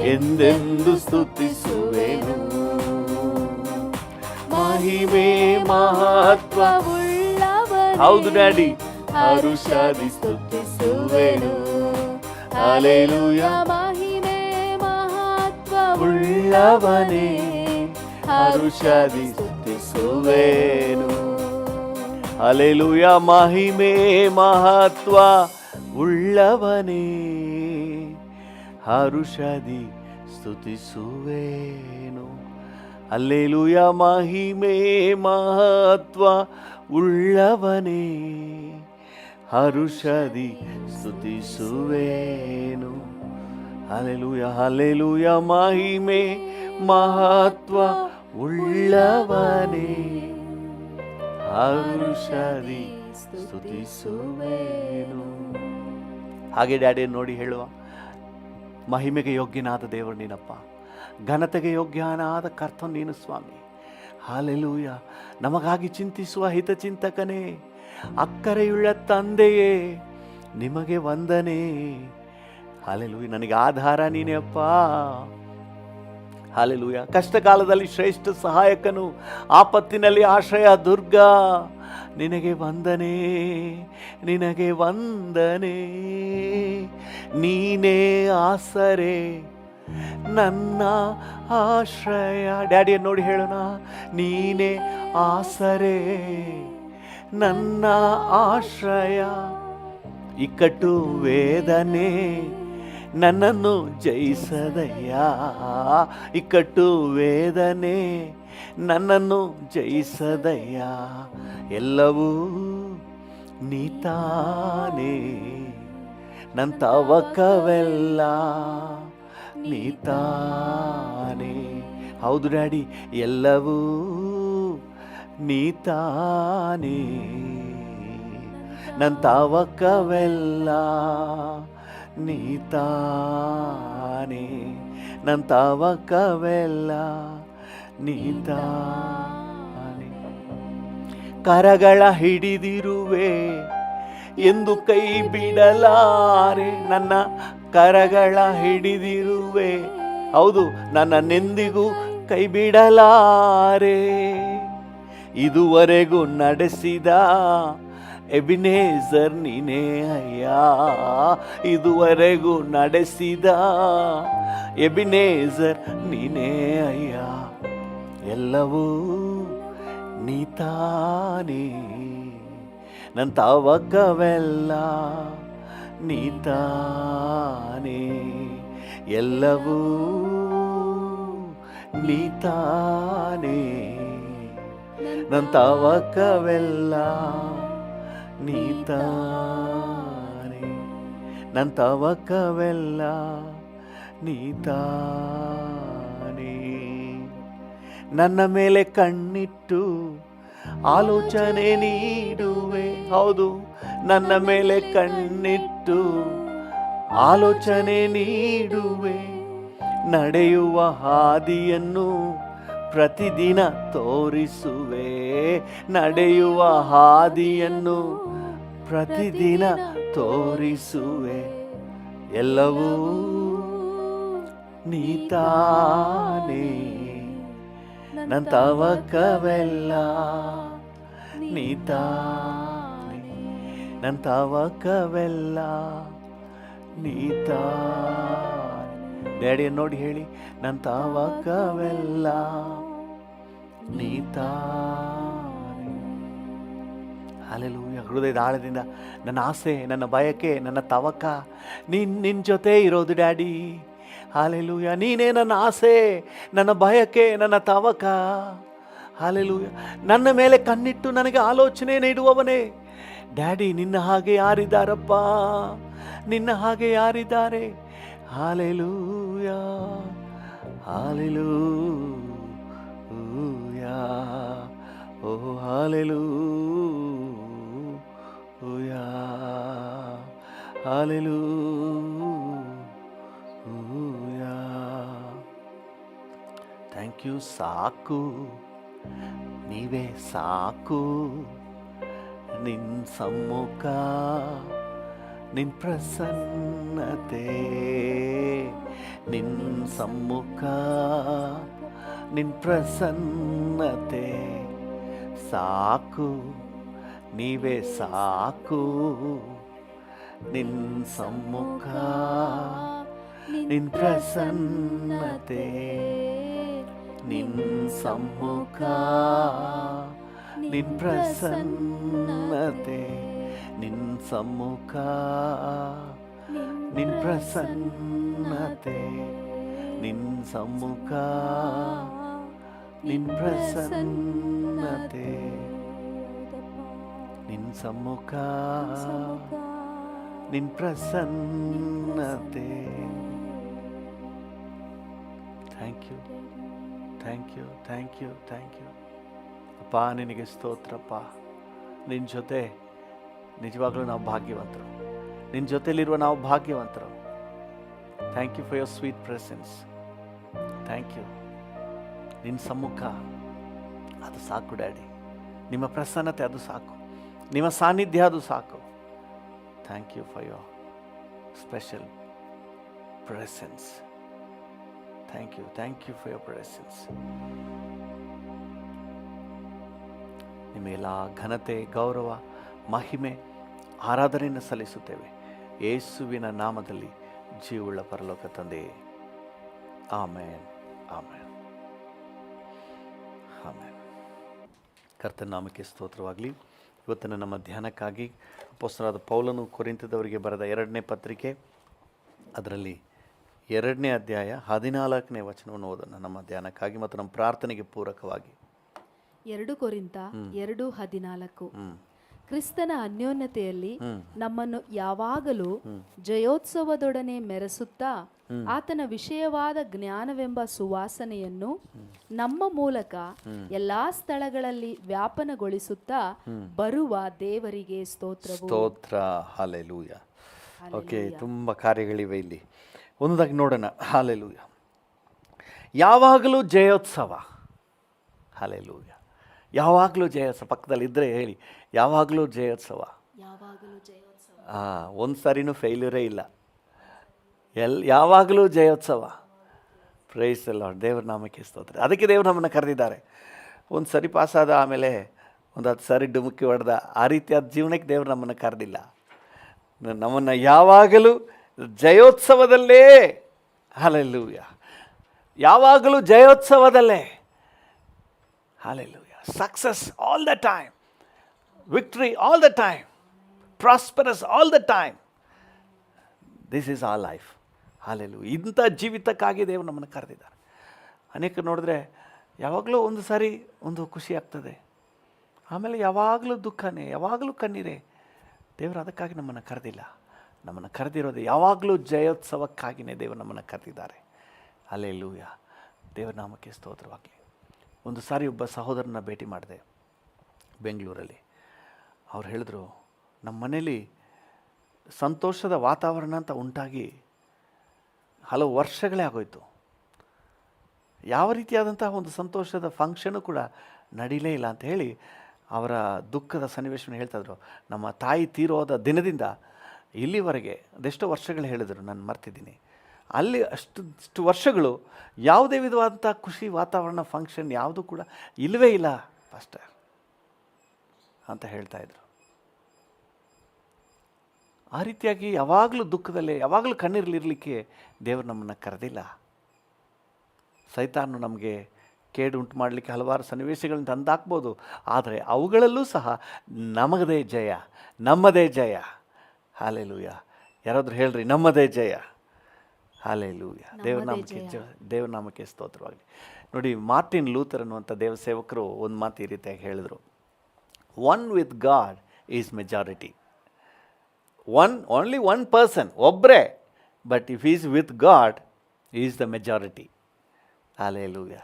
ಎಂದೆಂದು ಸ್ತುತಿಸುವೆನು. ಮಹಿಮೆ ಮಹತ್ವವುಳ್ಳವನೇ, ಹೌದು ಡ್ಯಾಡಿ, ಹರುಷದಿ ಸ್ತುತಿಸುವೆನು. ಹಲ್ಲೆಲೂಯ. ಮಹಿಮೆ ಮಹತ್ವವುಳ್ಳವನೇ, ಹರುಷದಿ ಸ್ತುತಿಸುವೆನು. ಹಲ್ಲೆಲೂಯ. ಮಹಿಮೆ ಮಹತ್ವ ಉಳ್ಳವನೇ, ಹರುಷದಿ ಸ್ತುತಿಸುವೆನು. ಹಲ್ಲೆಲೂಯ. ಮಹಿಮೆ ಮಹತ್ವ ಉಳ್ಳವನೇ, ಹರುಷದಿ ಸ್ತುತಿಸುವೆನು. ಹಲ್ಲೆಲೂಯ. ಹಲ್ಲೆಲೂಯ. ಮಹಿಮೆ ಮಹತ್ವ ಉಳ್ಳವನೇ, ಹರುಷದಿ ಸ್ತುತಿಸುವೆನು. ಹಾಗೆ ಡ್ಯಾಡಿ ನೋಡಿ ಹೇಳುವ, ಮಹಿಮೆಗೆ ಯೋಗ್ಯನಾದ ದೇವರು ನೀನಪ್ಪ, ಘನತೆಗೆ ಯೋಗ್ಯನಾದ ಕರ್ತನು ನೀನು ಸ್ವಾಮಿ. ಹಲ್ಲೆಲೂಯ. ನಮಗಾಗಿ ಚಿಂತಿಸುವ ಹಿತಚಿಂತಕನೇ, ಅಕ್ಕರೆಯುಳ್ಳ ತಂದೆಯೇ, ನಿಮಗೆ ವಂದನೆ. ಹಲ್ಲೆಲೂಯ. ನನಗೆ ಆಧಾರ ನೀನೇ ಅಪ್ಪ. ಹಲ್ಲೆಲೂಯ. ಕಷ್ಟ ಕಾಲದಲ್ಲಿ ಶ್ರೇಷ್ಠ ಸಹಾಯಕನು, ಆಪತ್ತಿನಲ್ಲಿ ಆಶ್ರಯ ದುರ್ಗ. ನಿನಗೆ ವಂದನೆ, ನಿನಗೆ ವಂದನೆ. ನೀನೇ ಆಸರೆ, ನನ್ನ ಆಶ್ರಯ. ಡ್ಯಾಡಿಯನ್ನು ನೋಡಿ ಹೇಳೋಣ, ನೀನೇ ಆಸರೆ, ನನ್ನ ಆಶ್ರಯ. ಇಕ್ಕಟ್ಟು ವೇದನೆ ನನ್ನನ್ನು ಜಯಿಸದಯ್ಯ. ಇಕ್ಕಟ್ಟು ವೇದನೆ ನನ್ನನ್ನು ಜಯಿಸದಯ್ಯ. ಎಲ್ಲವೂ ನೀತಾನೇ, ನನ್ನ ತವಕವೆಲ್ಲ ನೀತಾನೇ. ಹೌದು ಡ್ಯಾಡಿ, ಎಲ್ಲವೂ ನೀತಾನೇ, ನನ್ನ ತವಕವೆಲ್ಲ ನೀತಾನೇ, ನನ್ನ ತವಕವೆಲ್ಲ ನೀತಾನೇ. ಕರಗಳ ಹಿಡಿದಿರುವೆ ಎಂದು ಕೈ ಬಿಡಲಾರೆ, ನನ್ನ ಕರಗಳ ಹಿಡಿದಿರುವೆ. ಹೌದು, ನನ್ನನ್ನೆಂದಿಗೂ ಕೈ ಬಿಡಲಾರೆ. ಇದುವರೆಗೂ ನಡೆಸಿದ ಎಬಿನೇಜರ್ ನೀನೇ ಅಯ್ಯ. ಇದುವರೆಗೂ ನಡೆಸಿದ ಎಬಿನೇಜರ್ ನೀನೇ ಅಯ್ಯ. ಎಲ್ಲವೂ ನೀತಾನೇ, ನನ್ನ ತವಕವೆಲ್ಲ ನೀತಾನೇ. ಎಲ್ಲವೂ ನೀತಾನೇ, ನನ್ನ ತವಕವೆಲ್ಲ ನೀತಾನೇ, ನನ್ನ ತವಕವೆಲ್ಲ ನೀತಾನೇ. ನನ್ನ ಮೇಲೆ ಕಣ್ಣಿಟ್ಟು ಆಲೋಚನೆ ನೀಡುವೆ. ಹೌದು, ನನ್ನ ಮೇಲೆ ಕಣ್ಣಿಟ್ಟು ಆಲೋಚನೆ ನೀಡುವೆ, ನಡೆಯುವ ಹಾದಿಯನ್ನು ಪ್ರತಿದಿನ ತೋರಿಸುವೆ, ನಡೆಯುವ ಹಾದಿಯನ್ನು ಪ್ರತಿದಿನ ತೋರಿಸುವೆ, ಎಲ್ಲವೂ ನೀತಾನೇ, ನನ್ನ ತವಕವೆಲ್ಲ ನೀತಾನೇ, ನನ್ನ ತವಕವೆಲ್ಲ ನೀತಾನೇ. ಡ್ಯಾಡಿಯ ನೋಡಿ ಹೇಳಿ, ನನ್ನ ತವಕವೆಲ್ಲ ನೀತಾನೇ. ಹಲ್ಲೆಲೂಯಾ. ಹೃದಯದ ಆಳದಿಂದ ನನ್ನ ಆಸೆ, ನನ್ನ ಬಯಕೆ, ನನ್ನ ತವಕ ನಿನ್ನ ಜೊತೆ ಇರೋದು ಡ್ಯಾಡಿ. ಹಲ್ಲೆಲೂಯಾ. ನೀನೇ ನನ್ನ ಆಸೆ, ನನ್ನ ಬಯಕೆ, ನನ್ನ ತವಕ. ಹಲ್ಲೆಲೂಯಾ. ನನ್ನ ಮೇಲೆ ಕಣ್ಣಿಟ್ಟು ನನಗೆ ಆಲೋಚನೆ ನೀಡುವವನೇ ಡ್ಯಾಡಿ. ನಿನ್ನ ಹಾಗೆ ಯಾರಿದ್ದಾರಪ್ಪ, ನಿನ್ನ ಹಾಗೆ ಯಾರಿದ್ದಾರೆ? Hallelujah, hallelujah, oh hallelujah, hallelujah. Thank you. ಸಾಕು, ನೀವೇ ಸಾಕು, ನಿನ್ನ ಸಮ್ಮುಖ, ನಿನ್ನ ಪ್ರಸನ್ನತೆ, ನಿನ್ನ ಸಮ್ಮುಖ, ನಿನ್ನ ಪ್ರಸನ್ನತೆ. ಸಾಕು, ನೀವೇ ಸಾಕು, ನಿನ್ನ ಸಮ್ಮುಖ, ನಿನ್ನ ಪ್ರಸನ್ನತೆ, ನಿನ್ನ ಸಮ್ಮುಖ, ನಿನ್ನ ಪ್ರಸನ್ನತೆ, ನಿನ್ನ ಸಮ್ಮುಖ, ನಿನ್ನ ಪ್ರಸನ್ನತೆ, ನಿನ್ನ ಸಮ್ಮುಖ, ನಿನ್ನ ಪ್ರಸನ್ನತೆ, ನಿನ್ನ ಸಮ್ಮುಖ, ನಿನ್ನ ಪ್ರಸನ್ನತೆ. Thank you, thank you, thank you, thank you ಅಪ್ಪ. ನಿನಗೆ ಸ್ತೋತ್ರಪ್ಪ. ನಿನ್ನ ಜೊತೆ ನಿಜವಾಗ್ಲೂ ನಾವು ಭಾಗ್ಯವಂತರು, ನಿನ್ನ ಜೊತೆಲಿರುವ ನಾವು ಭಾಗ್ಯವಂತರು. Thank you for your sweet presence. Thank you. ನಿನ್ನ ಸಮ್ಮುಖ ಅದು ಸಾಕು ಡ್ಯಾಡಿ. ನಿಮ್ಮ ಪ್ರಸನ್ನತೆ ಅದು ಸಾಕು, ನಿಮ್ಮ ಸಾನ್ನಿಧ್ಯ ಅದು ಸಾಕು. Thank you for your special presence. Thank you, thank you for your presence. ನಿಮಗೆಲ್ಲ ಘನತೆ, ಗೌರವ, ಮಹಿಮೆ, ಆರಾಧನೆಯನ್ನು ಸಲ್ಲಿಸುತ್ತೇವೆ ಯೇಸುವಿನ ನಾಮದಲ್ಲಿ, ಜೀವುಳ್ಳ ಪರಲೋಕ ತಂದೆಯೇ. ಆಮೇನ್, ಆಮೇನ್, ಆಮೇನ್. ಕರ್ತನ ನಾಮಕ್ಕೆ ಸ್ತೋತ್ರವಾಗಲಿ. ಇವತ್ತಿನ ನಮ್ಮ ಧ್ಯಾನಕ್ಕಾಗಿ ಅಪೊಸ್ತಲನಾದ ಪೌಲನು ಕೊರಿಂಥದವರಿಗೆ ಬರೆದ 2ನೇ ಪತ್ರಿಕೆ, ಅದರಲ್ಲಿ 2ನೇ ಅಧ್ಯಾಯ 14ನೇ ವಚನವನ್ನು ಓದೋಣ ನಮ್ಮ ಧ್ಯಾನಕ್ಕಾಗಿ ಮತ್ತು ನಮ್ಮ ಪ್ರಾರ್ಥನೆಗೆ ಪೂರಕವಾಗಿ. 2 ಕೊರಿಂಥ 2:14. ಕ್ರಿಸ್ತನ ಅನ್ಯೋನ್ಯತೆಯಲ್ಲಿ ನಮ್ಮನ್ನು ಯಾವಾಗಲೂ ಜಯೋತ್ಸವದೊಡನೆ ಮೆರೆಸುತ್ತಾ ಆತನ ವಿಷಯವಾದ ಜ್ಞಾನವೆಂಬ ಸುವಾಸನೆಯನ್ನು ನಮ್ಮ ಮೂಲಕ ಎಲ್ಲಾ ಸ್ಥಳಗಳಲ್ಲಿ ವ್ಯಾಪನಗೊಳಿಸುತ್ತಾ ಬರುವ ದೇವರಿಗೆ ಸ್ತೋತ್ರವು. ಸ್ತೋತ್ರ. ಹಲ್ಲೆಲೂಯಾ. ಓಕೆ, ತುಂಬ ಕಾರ್ಯಗಳಿವೆ ಇಲ್ಲಿ. ಒಂದಾಗಿ ನೋಡೋಣ. ಹಲ್ಲೆಲೂಯಾ. ಯಾವಾಗಲೂ ಜಯೋತ್ಸವ. ಹಲ್ಲೆಲೂಯಾ. ಯಾವಾಗಲೂ ಜಯೋತ್ಸವ. ಪಕ್ಕದಲ್ಲಿ ಇದ್ದರೆ ಹೇಳಿ, ಯಾವಾಗಲೂ ಜಯೋತ್ಸವ. ಒಂದು ಸಾರಿನೂ ಫೇಲ್ಯೂರೇ ಇಲ್ಲ. ಯಾವಾಗಲೂ ಜಯೋತ್ಸವ. Price the lord. ದೇವರ ನಾಮಕ್ಕೆ ಸ್ತೋತ್ರ. ಅದಕ್ಕೆ ದೇವರು ನಮ್ಮನ್ನು ಕರೆದಿದ್ದಾರೆ. ಒಂದು ಸರಿ ಪಾಸಾದ ಆಮೇಲೆ ಒಂದು 10 ಸಾರಿ ಡುಮುಕಿ ಹೊಡೆದ ಆ ರೀತಿಯಾದ ಜೀವನಕ್ಕೆ ದೇವರು ನಮ್ಮನ್ನು ಕರೆದಿಲ್ಲ. ನಮ್ಮನ್ನು ಯಾವಾಗಲೂ ಜಯೋತ್ಸವದಲ್ಲೇ. ಹಲ್ಲೆಲೂಯಾ. ಯಾವಾಗಲೂ ಜಯೋತ್ಸವದಲ್ಲೇ. Hallelujah. Success all the time, victory all the time, prosperous all the time. This is our life. Hallelujah. ಇಂಥ ಜೀವಿತಕ್ಕಾಗಿ ದೇವರು ನಮ್ಮನ್ನು ಕರೆದಿದ್ದಾರೆ. ಅನೇಕ ನೋಡಿದ್ರೆ ಯಾವಾಗಲೂ ಒಂದು ಸಾರಿ ಒಂದು ಖುಷಿ ಆಗ್ತದೆ, ಆಮೇಲೆ ಯಾವಾಗಲೂ ದುಃಖನೇ, ಯಾವಾಗಲೂ ಕಣ್ಣೀರೇ. ದೇವರು ಅದಕ್ಕಾಗಿ ನಮ್ಮನ್ನು ಕರೆದಿಲ್ಲ. ನಮ್ಮನ್ನು ಕರೆದಿರೋದು ಯಾವಾಗಲೂ ಜಯೋತ್ಸವಕ್ಕಾಗಿಯೇ ದೇವರು ನಮ್ಮನ್ನು ಕರೆದಿದ್ದಾರೆ. ಹಲ್ಲೆಲೂಯಾ. ದೇವರ ನಾಮಕ್ಕೆ ಸ್ತೋತ್ರವಾಗಲಿ. ಒಂದು ಸಾರಿ ಒಬ್ಬ ಸಹೋದರನ ಭೇಟಿ ಮಾಡಿದೆ ಬೆಂಗಳೂರಲ್ಲಿ. ಅವ್ರು ಹೇಳಿದ್ರು, ನಮ್ಮ ಮನೇಲಿ ಸಂತೋಷದ ವಾತಾವರಣ ಅಂತ ಉಂಟಾಗಿ ಹಲವು ವರ್ಷಗಳೇ ಆಗೋಯ್ತು. ಯಾವ ರೀತಿಯಾದಂತಹ ಒಂದು ಸಂತೋಷದ ಫಂಕ್ಷನು ಕೂಡ ನಡೀಲೇ ಇಲ್ಲ ಅಂತ ಹೇಳಿ ಅವರ ದುಃಖದ ಸನ್ನಿವೇಶವನ್ನು ಹೇಳ್ತಾಯಿದ್ರು. ನಮ್ಮ ತಾಯಿ ತೀರೋದ ದಿನದಿಂದ ಇಲ್ಲಿವರೆಗೆ ಅದೆಷ್ಟೋ ವರ್ಷಗಳು ಹೇಳಿದರು, ನಾನು ಮರ್ತಿದ್ದೀನಿ. ಅಲ್ಲಿ ಅಷ್ಟು ವರ್ಷಗಳು ಯಾವುದೇ ವಿಧವಾದಂಥ ಖುಷಿ ವಾತಾವರಣ ಫಂಕ್ಷನ್ ಯಾವುದೂ ಕೂಡ ಇಲ್ಲವೇ ಇಲ್ಲ ಪಾಸ್ಟರ್ ಅಂತ ಹೇಳ್ತಾಯಿದ್ರು. ಆ ರೀತಿಯಾಗಿ ಯಾವಾಗಲೂ ದುಃಖದಲ್ಲೇ, ಯಾವಾಗಲೂ ಕಣ್ಣೀರಲಿರಲಿಕ್ಕೆ ದೇವರು ನಮ್ಮನ್ನು ಕರೆದಿಲ್ಲ. ಸೈತಾನು ನಮಗೆ ಕೇಡು ಉಂಟು ಮಾಡಲಿಕ್ಕೆ ಹಲವಾರು ಸನ್ನಿವೇಶಗಳನ್ನು ತಂದಾಕ್ಬೋದು, ಆದರೆ ಅವುಗಳಲ್ಲೂ ಸಹ ನಮ್ಮದೇ ಜಯ, ನಮ್ಮದೇ ಜಯ. ಹಾಲೆಲೂಯ. ಯಾರಾದರೂ ಹೇಳ್ರಿ, ನಮ್ಮದೇ ಜಯ. ಹಾಲೆಲೂಯ. ದೇವ್ರ ನಾಮಕ್ಕೆ ಸ್ತೋತ್ರವಾಗಲಿ. ನೋಡಿ, ಮಾರ್ಟಿನ್ ಲೂಥರ್ ಅನ್ನುವಂಥ ದೇವಸೇವಕರು ಒಂದು ಮಾತು ಈ ರೀತಿಯಾಗಿ ಹೇಳಿದರು, one with God is majority. Only one person, ಒಬ್ಬರೇ, but if is with God is the majority. Hallelujah.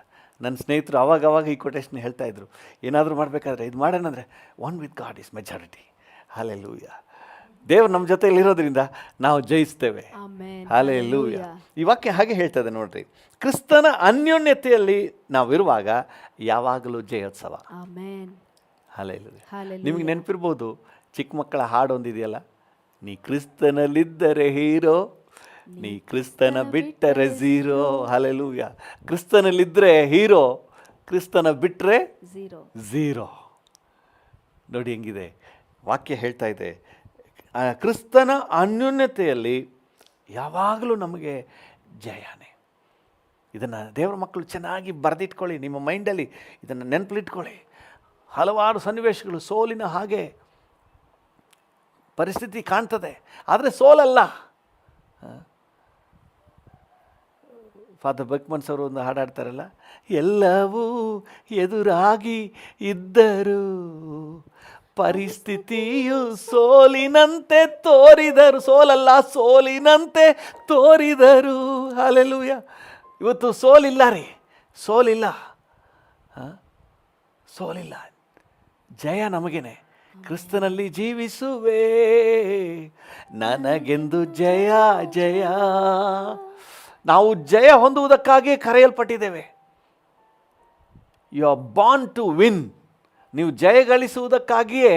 ನನ್ನ ಸ್ನೇಹಿತರು ಅವಾಗವಾಗ ಈ ಕೊಟೇಶನ್ ಹೇಳ್ತಾಯಿದ್ರು, ಏನಾದರೂ ಮಾಡಬೇಕಾದ್ರೆ ಇದು ಮಾಡೋಣ ಅಂದರೆ one with God is majority. Hallelujah. ದೇವರು ನಮ್ಮ ಜೊತೆಯಲ್ಲಿರೋದ್ರಿಂದ ನಾವು ಜಯಿಸ್ತೇವೆ. ಹಾಲೆಲೂಯ. ಈ ವಾಕ್ಯ ಹಾಗೆ ಹೇಳ್ತದೆ ನೋಡ್ರಿ, ಕ್ರಿಸ್ತನ ಅನ್ಯೋನ್ಯತೆಯಲ್ಲಿ ನಾವಿರುವಾಗ ಯಾವಾಗಲೂ ಜಯೋತ್ಸವ. ಹಾಲೆಲೂಯ. ನಿಮಗೆ ನೆನಪಿರ್ಬೋದು, ಚಿಕ್ಕ ಮಕ್ಕಳ ಹಾಡು ಒಂದಿದೆಯಲ್ಲ, ನೀ ಕ್ರಿಸ್ತನಲ್ಲಿದ್ದರೆ ಹೀರೋ, ನೀ ಕ್ರಿಸ್ತನ ಬಿಟ್ಟರೆ ಝೀರೋ. ಹಾಲೆಲೂಯ. ಕ್ರಿಸ್ತನಲ್ಲಿದ್ದರೆ ಹೀರೋ, ಕ್ರಿಸ್ತನ ಬಿಟ್ಟರೆ ಝೀರೋ. ನೋಡಿ ಹೆಂಗಿದೆ ವಾಕ್ಯ ಹೇಳ್ತಾ ಇದೆ. ಕ್ರಿಸ್ತನ ಅನ್ಯೋನ್ಯತೆಯಲ್ಲಿ ಯಾವಾಗಲೂ ನಮಗೆ ಜಯನೇ. ಇದನ್ನು ದೇವರ ಮಕ್ಕಳು ಚೆನ್ನಾಗಿ ಬರೆದಿಟ್ಕೊಳ್ಳಿ, ನಿಮ್ಮ ಮೈಂಡಲ್ಲಿ ಇದನ್ನು ನೆನಪಲ್ಲಿಟ್ಕೊಳ್ಳಿ. ಹಲವಾರು ಸನ್ನಿವೇಶಗಳು ಸೋಲಿನ ಹಾಗೆ ಪರಿಸ್ಥಿತಿ ಕಾಣ್ತದೆ, ಆದರೆ ಸೋಲಲ್ಲ. ಫಾದರ್ ಬೆಕ್ಮನ್ಸ್ ಅವರು ಒಂದು ಹಾಡಾಡ್ತಾರಲ್ಲ, ಎಲ್ಲವೂ ಎದುರಾಗಿ ಇದ್ದರು, ಪರಿಸ್ಥಿತಿಯು ಸೋಲಿನಂತೆ ತೋರಿದರು. ಸೋಲಲ್ಲ, ಸೋಲಿನಂತೆ ತೋರಿದರು. ಹಾಲೆಲೂಯ. ಇವತ್ತು ಸೋಲಿಲ್ಲ ರೀ, ಸೋಲಿಲ್ಲ, ಸೋಲಿಲ್ಲ. ಜಯ ನಮಗೇನೆ. ಕ್ರಿಸ್ತನಲ್ಲಿ ಜೀವಿಸುವೆ, ನನಗೆಂದು ಜಯ ಜಯ. ನಾವು ಜಯ ಹೊಂದುವುದಕ್ಕಾಗಿ ಕರೆಯಲ್ಪಟ್ಟಿದ್ದೇವೆ. You are born to win. ನೀವು ಜಯ ಗಳಿಸುವುದಕ್ಕಾಗಿಯೇ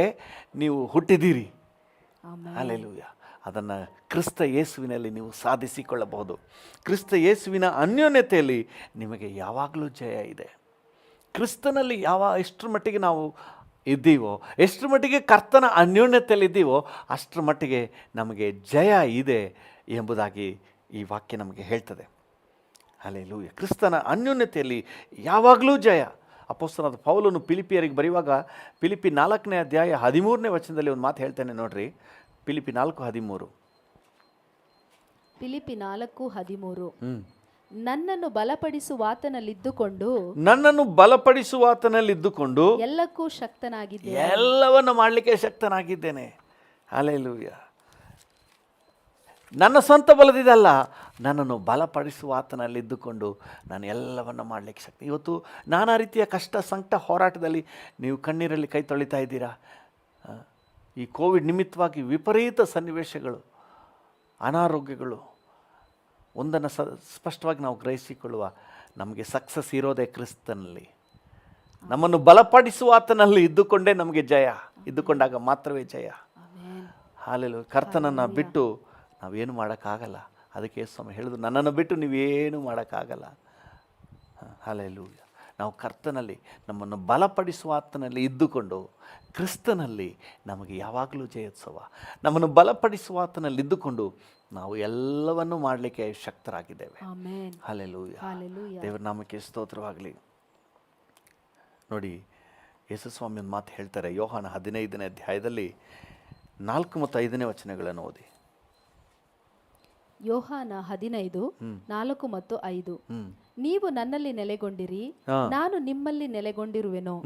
ನೀವು ಹುಟ್ಟಿದ್ದೀರಿ. ಹಲ್ಲೆಲೂಯ. ಅದನ್ನು ಕ್ರಿಸ್ತ ಯೇಸುವಿನಲ್ಲಿ ನೀವು ಸಾಧಿಸಿಕೊಳ್ಳಬಹುದು. ಕ್ರಿಸ್ತ ಯೇಸುವಿನ ಅನ್ಯೋನ್ಯತೆಯಲ್ಲಿ ನಿಮಗೆ ಯಾವಾಗಲೂ ಜಯ ಇದೆ. ಕ್ರಿಸ್ತನಲ್ಲಿ ಎಷ್ಟರ ಮಟ್ಟಿಗೆ ನಾವು ಇದ್ದೀವೋ, ಎಷ್ಟರ ಮಟ್ಟಿಗೆ ಕರ್ತನ ಅನ್ಯೋನ್ಯತೆಯಲ್ಲಿ ಇದ್ದೀವೋ, ಅಷ್ಟರ ಮಟ್ಟಿಗೆ ನಮಗೆ ಜಯ ಇದೆ ಎಂಬುದಾಗಿ ಈ ವಾಕ್ಯ ನಮಗೆ ಹೇಳ್ತದೆ. ಹಲ್ಲೆಲೂಯ. ಕ್ರಿಸ್ತನ ಅನ್ಯೋನ್ಯತೆಯಲ್ಲಿ ಯಾವಾಗಲೂ ಜಯ. ಅಪೊಸ್ತಲನಾದ ಪೌಲನು ಫಿಲಿಪಿಯರಿಗೆ ಬರೆಯುವಾಗ ಫಿಲಿಪಿ 4ನೇ ಅಧ್ಯಾಯ 13ನೇ ವಚನದಲ್ಲಿ ಒಂದು ಮಾತು ಹೇಳ್ತೇನೆ ನೋಡ್ರಿ. ಫಿಲಿಪಿ 4:13. ಫಿಲಿಪಿ 4:13. ನನ್ನನ್ನು ಬಲಪಡಿಸುವಾತನಲ್ಲಿದ್ದುಕೊಂಡು, ನನ್ನನ್ನು ಬಲಪಡಿಸುವಾತನಲ್ಲಿದ್ದುಕೊಂಡು ಎಲ್ಲಕ್ಕೂ ಶಕ್ತನಾಗಿದ್ದೇನೆ, ಎಲ್ಲವನ್ನು ಮಾಡಲಿಕ್ಕೆ ಶಕ್ತನಾಗಿದ್ದೇನೆ. ಹಲ್ಲೆಲೂಯ. ನನ್ನ ಸ್ವಂತ ಬಲದಿದಲ್ಲ, ನನ್ನನ್ನು ಬಲಪಡಿಸುವಾತನಲ್ಲಿದ್ದುಕೊಂಡು ನಾನು ಎಲ್ಲವನ್ನು ಮಾಡಲಿಕ್ಕೆ ಶಕ್ತಿ. ಇವತ್ತು ನಾನಾ ರೀತಿಯ ಕಷ್ಟ ಸಂಕಟ ಹೋರಾಟದಲ್ಲಿ ನೀವು ಕಣ್ಣೀರಲ್ಲಿ ಕೈ ತೊಳಿತಾ ಇದ್ದೀರಾ. ಈ ಕೋವಿಡ್ ನಿಮಿತ್ತವಾಗಿ ವಿಪರೀತ ಸನ್ನಿವೇಶಗಳು, ಅನಾರೋಗ್ಯಗಳು. ಒಂದನ್ನು ಸ್ಪಷ್ಟವಾಗಿ ನಾವು ಗ್ರಹಿಸಿಕೊಳ್ಳುವ, ನಮಗೆ ಸಕ್ಸಸ್ ಇರೋದೇ ಕ್ರಿಸ್ತನಲ್ಲಿ. ನಮ್ಮನ್ನು ಬಲಪಡಿಸುವಾತನಲ್ಲಿ ಇದ್ದುಕೊಂಡೇ ನಮಗೆ ಜಯ. ಇದ್ದುಕೊಂಡಾಗ ಮಾತ್ರವೇ ಜಯ. ಹಾಲೆಲೂಯ. ಕರ್ತನನ್ನು ಬಿಟ್ಟು ನಾವೇನು ಮಾಡೋಕ್ಕಾಗಲ್ಲ. ಅದಕ್ಕೆ ಸ್ವಾಮಿ ಹೇಳಿದ್ರು, ನನ್ನನ್ನು ಬಿಟ್ಟು ನೀವೇನು ಮಾಡೋಕ್ಕಾಗಲ್ಲ. ಹಲ್ಲೆಲೂಯ. ನಾವು ಕರ್ತನಲ್ಲಿ, ನಮ್ಮನ್ನು ಬಲಪಡಿಸುವಾತನಲ್ಲಿ ಇದ್ದುಕೊಂಡು ಕ್ರಿಸ್ತನಲ್ಲಿ ನಮಗೆ ಯಾವಾಗಲೂ ಜಯೋತ್ಸವ. ನಮ್ಮನ್ನು ಬಲಪಡಿಸುವಾತನಲ್ಲಿ ಇದ್ದುಕೊಂಡು ನಾವು ಎಲ್ಲವನ್ನು ಮಾಡಲಿಕ್ಕೆ ಶಕ್ತರಾಗಿದ್ದೇವೆ. ಹಲ್ಲೆಲೂಯ. ದೇವರ ನಾಮಕ್ಕೆ ಸ್ತೋತ್ರವಾಗಲಿ. ನೋಡಿ, ಯೇಸು ಸ್ವಾಮಿ ಒಂದು ಮಾತು ಹೇಳ್ತಾರೆ. ಯೋಹಾನ 15ನೇ ಅಧ್ಯಾಯದಲ್ಲಿ 4 ಮತ್ತು 5ನೇ ವಚನಗಳನ್ನು ಓದಿ. ಯೋಹಾನ 15:4 ಮತ್ತು 5. ನೀವು ನನ್ನಲ್ಲಿ ನೆಲೆಗೊಂಡಿರಿ, ನಾನು ನಿಮ್ಮಲ್ಲಿ ನೆಲೆಗೊಂಡಿರುವೆನು.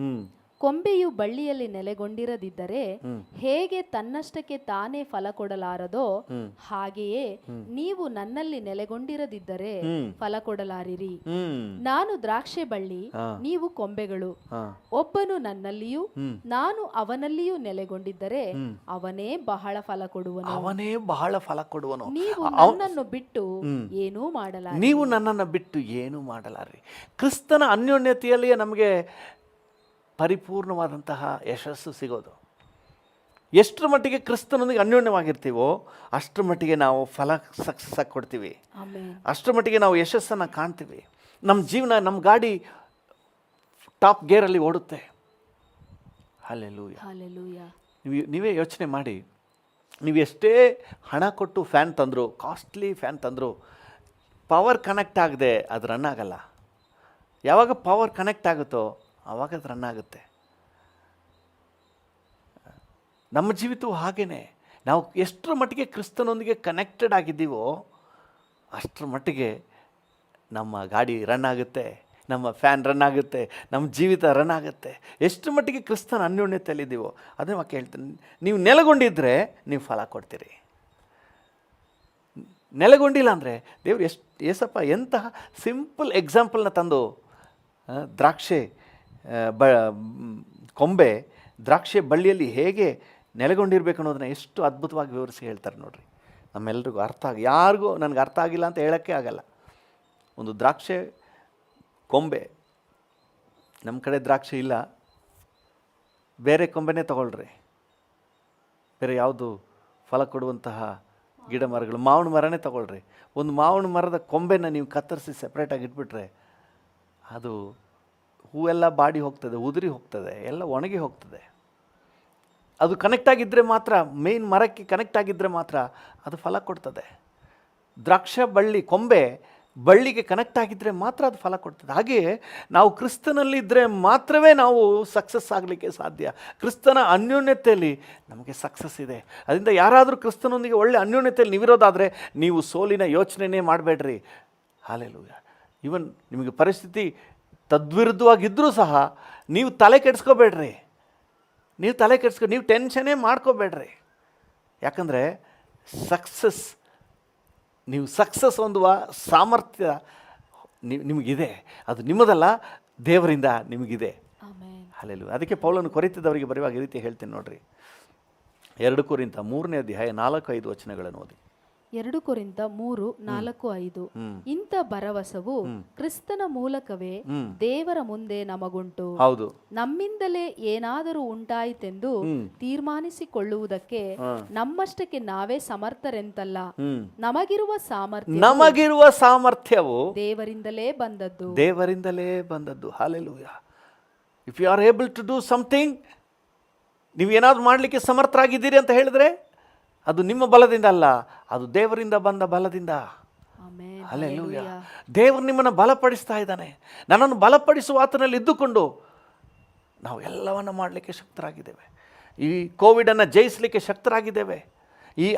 ಕೊಂಬೆಯು ಬಳ್ಳಿಯಲ್ಲಿ ನೆಲೆಗೊಂಡಿರದಿದ್ದರೆ ಹೇಗೆ ತನ್ನಷ್ಟಕ್ಕೆ ತಾನೇ ಫಲ ಕೊಡಲಾರದೋ ಹಾಗೆಯೇ ನೀವು ನನ್ನಲ್ಲಿ ನೆಲೆಗೊಂಡಿರದಿದ್ದರೆ ಫಲ ಕೊಡಲಾರಿರಿ. ನಾನು ದ್ರಾಕ್ಷೆ ಬಳ್ಳಿ, ನೀವು ಕೊಂಬೆಗಳು. ಒಬ್ಬನು ನನ್ನಲ್ಲಿಯೂ ನಾನು ಅವನಲ್ಲಿಯೂ ನೆಲೆಗೊಂಡಿದ್ದರೆ ಅವನೇ ಬಹಳ ಫಲ ಕೊಡುವನು. ಅವನೇ ಬಹಳ ಫಲ ಕೊಡುವನು. ನೀವು ನನ್ನನ್ನು ಬಿಟ್ಟು ಏನೂ ಮಾಡಲಾರಿ. ನೀವು ನನ್ನನ್ನು ಬಿಟ್ಟು ಏನೂ ಮಾಡಲಾರಿ. ಕ್ರಿಸ್ತನ ಅನ್ಯೋನ್ಯತೆಯಲ್ಲಿಯೇ ನಮಗೆ ಪರಿಪೂರ್ಣವಾದಂತಹ ಯಶಸ್ಸು ಸಿಗೋದು. ಎಷ್ಟರ ಮಟ್ಟಿಗೆ ಕ್ರಿಸ್ತನೊಂದಿಗೆ ಅನ್ಯೋನ್ಯವಾಗಿರ್ತೀವೋ ಅಷ್ಟರ ಮಟ್ಟಿಗೆ ನಾವು ಫಲ ಸಕ್ಸಸ್ ಆಗಿ ಕೊಡ್ತೀವಿ. ಅಷ್ಟರ ಮಟ್ಟಿಗೆ ನಾವು ಯಶಸ್ಸನ್ನು ಕಾಣ್ತೀವಿ. ನಮ್ಮ ಜೀವನ, ನಮ್ಮ ಗಾಡಿ ಟಾಪ್ ಗೇರಲ್ಲಿ ಓಡುತ್ತೆ. ಹಲ್ಲೆಲೂಯಾ. ನೀವೇ ಯೋಚನೆ ಮಾಡಿ, ನೀವು ಎಷ್ಟೇ ಹಣ ಕೊಟ್ಟು ಫ್ಯಾನ್ ತಂದರು, ಕಾಸ್ಟ್ಲಿ ಫ್ಯಾನ್ ತಂದರು, ಪವರ್ ಕನೆಕ್ಟ್ ಆಗದೆ ಅದು ರನ್ ಆಗಲ್ಲ. ಯಾವಾಗ ಪವರ್ ಕನೆಕ್ಟ್ ಆಗುತ್ತೋ ಆವಾಗ ಅದು ರನ್ ಆಗುತ್ತೆ. ನಮ್ಮ ಜೀವಿತವು ಹಾಗೇ. ನಾವು ಎಷ್ಟರ ಮಟ್ಟಿಗೆ ಕ್ರಿಸ್ತನೊಂದಿಗೆ ಕನೆಕ್ಟೆಡ್ ಆಗಿದ್ದೀವೋ ಅಷ್ಟರ ಮಟ್ಟಿಗೆ ನಮ್ಮ ಗಾಡಿ ರನ್ ಆಗುತ್ತೆ, ನಮ್ಮ ಫ್ಯಾನ್ ರನ್ ಆಗುತ್ತೆ, ನಮ್ಮ ಜೀವಿತ ರನ್ ಆಗುತ್ತೆ. ಎಷ್ಟು ಮಟ್ಟಿಗೆ ಕ್ರಿಸ್ತನ ಅನ್ಯೋನ್ಯತೆಯಲ್ಲಿದ್ದೀವೋ ಅದನ್ನು ವಾಕ್ಯ ಹೇಳ್ತೀನಿ. ನೀವು ನೆಲೆಗೊಂಡಿದ್ದರೆ ನೀವು ಫಲ ಕೊಡ್ತೀರಿ. ನೆಲೆಗೊಂಡಿಲ್ಲ ಅಂದರೆ ದೇವರು ಏಸಪ್ಪ ಎಂತಹ ಸಿಂಪಲ್ ಎಕ್ಸಾಂಪಲ್ನ ತಂದು ದ್ರಾಕ್ಷೆ ಕೊಂಬೆ ದ್ರಾಕ್ಷೆ ಬಳ್ಳಿಯಲ್ಲಿ ಹೇಗೆ ನೆಲೆಗೊಂಡಿರ್ಬೇಕು ಅನ್ನೋದನ್ನ ಎಷ್ಟು ಅದ್ಭುತವಾಗಿ ವಿವರಿಸಿ ಹೇಳ್ತಾರೆ ನೋಡ್ರಿ. ನಮ್ಮೆಲ್ರಿಗೂ ಯಾರಿಗೂ ನನಗೆ ಅರ್ಥ ಆಗಿಲ್ಲ ಅಂತ ಹೇಳೋಕ್ಕೆ ಆಗಲ್ಲ. ಒಂದು ದ್ರಾಕ್ಷೆ ಕೊಂಬೆ, ನಮ್ಮ ಕಡೆ ದ್ರಾಕ್ಷಿ ಇಲ್ಲ, ಬೇರೆ ಕೊಂಬೆನೇ ತಗೊಳ್ರಿ. ಬೇರೆ ಯಾವುದು ಫಲ ಕೊಡುವಂತಹ ಗಿಡ ಮರಗಳು, ಮಾವಿನ ಮರನೇ ತಗೊಳ್ರಿ. ಒಂದು ಮಾವಿನ ಮರದ ಕೊಂಬೆನ ನೀವು ಕತ್ತರಿಸಿ ಸೆಪ್ರೇಟಾಗಿ ಇಟ್ಬಿಟ್ರೆ ಅದು ಹೂವೆಲ್ಲ ಬಾಡಿ ಹೋಗ್ತದೆ, ಉದುರಿ ಹೋಗ್ತದೆ, ಎಲ್ಲ ಒಣಗಿ ಹೋಗ್ತದೆ. ಅದು ಕನೆಕ್ಟ್ ಆಗಿದ್ದರೆ ಮಾತ್ರ, ಮೇನ್ ಮರಕ್ಕೆ ಕನೆಕ್ಟ್ ಆಗಿದ್ದರೆ ಮಾತ್ರ ಅದು ಫಲ ಕೊಡ್ತದೆ. ದ್ರಾಕ್ಷ ಬಳ್ಳಿ ಕೊಂಬೆ ಬಳ್ಳಿಗೆ ಕನೆಕ್ಟ್ ಆಗಿದ್ದರೆ ಮಾತ್ರ ಅದು ಫಲ ಕೊಡ್ತದೆ. ಹಾಗೆಯೇ ನಾವು ಕ್ರಿಸ್ತನಲ್ಲಿದ್ದರೆ ಮಾತ್ರವೇ ನಾವು ಸಕ್ಸಸ್ ಆಗಲಿಕ್ಕೆ ಸಾಧ್ಯ. ಕ್ರಿಸ್ತನ ಅನ್ಯೋನ್ಯತೆಯಲ್ಲಿ ನಮಗೆ ಸಕ್ಸಸ್ ಇದೆ. ಅದರಿಂದ ಯಾರಾದರೂ ಕ್ರಿಸ್ತನೊಂದಿಗೆ ಒಳ್ಳೆ ಅನ್ಯೋನ್ಯತೆಯಲ್ಲಿ ನೀವಿರೋದಾದರೆ ನೀವು ಸೋಲಿನ ಯೋಚನೆಯೇ ಮಾಡಬೇಡ್ರಿ. ಹಲ್ಲೆಲೂಯಾ. ಇವನ್ ನಿಮಗೆ ಪರಿಸ್ಥಿತಿ ತದ್ವಿರುದ್ಧವಾಗಿದ್ದರೂ ಸಹ ನೀವು ತಲೆ ಕೆಡಿಸ್ಕೋಬೇಡ್ರಿ. ನೀವು ಟೆನ್ಷನ್ನೇ ಮಾಡ್ಕೋಬೇಡ್ರಿ. ಯಾಕಂದರೆ ನೀವು ಸಕ್ಸಸ್ ಹೊಂದುವ ಸಾಮರ್ಥ್ಯ ನಿಮಗಿದೆ. ಅದು ನಿಮ್ಮದಲ್ಲ, ದೇವರಿಂದ ನಿಮಗಿದೆ. ಹಲ್ಲೆಲೂಯಾ. ಅದಕ್ಕೆ ಪೌಲನು ಕೊರಿಂಥದವರಿಗೆ ಬರೆಯುವಾಗ ಈ ರೀತಿ ಹೇಳ್ತೀನಿ ನೋಡ್ರಿ. 2 ಕೊರಿಂಥ 3ನೇ ಅಧ್ಯಾಯ 4-5 ವಚನಗಳನ್ನು ಓದಿ. 2 ಕೊರಿಂಥ 3:4-5. ಇಂಥ ಭರವಸವು ಕ್ರಿಸ್ತನ ಮೂಲಕವೇ ದೇವರ ಮುಂದೆ ನಮಗುಂಟು. ಹೌದು. ನಮ್ಮಿಂದಲೇ ಏನಾದರೂ ಉಂಟಾಯಿತೆಂದು ತೀರ್ಮಾನಿಸಿಕೊಳ್ಳುವುದಕ್ಕೆ ನಮ್ಮಷ್ಟಕ್ಕೆ ನಾವೇ ಸಮರ್ಥರೆಂತಲ್ಲ. ನಮಗಿರುವ ಸಾಮರ್ಥ್ಯವು ದೇವರಿಂದಲೇ ಬಂದದ್ದು. Hallelujah. If you are able to do something, ನೀವೇನಾದ್ರೂ ಮಾಡಲಿಕ್ಕೆ ಸಮರ್ಥರಾಗಿದ್ದೀರಿ ಅಂತ ಹೇಳಿದ್ರೆ ಅದು ನಿಮ್ಮ ಬಲದಿಂದ ಅಲ್ಲ, ಅದು ದೇವರಿಂದ ಬಂದ ಬಲದಿಂದ. ಹಲ್ಲೆಲೂಯಾ. ದೇವರು ನಿಮ್ಮನ್ನು ಬಲಪಡಿಸ್ತಾ ಇದ್ದಾನೆ. ನನ್ನನ್ನು ಬಲಪಡಿಸುವ ಆತನಲ್ಲಿ ಇದ್ದುಕೊಂಡು ನಾವು ಎಲ್ಲವನ್ನು ಮಾಡಲಿಕ್ಕೆ ಶಕ್ತರಾಗಿದ್ದೇವೆ. ಈ ಕೋವಿಡನ್ನು ಜಯಿಸಲಿಕ್ಕೆ ಶಕ್ತರಾಗಿದ್ದೇವೆ. ಈ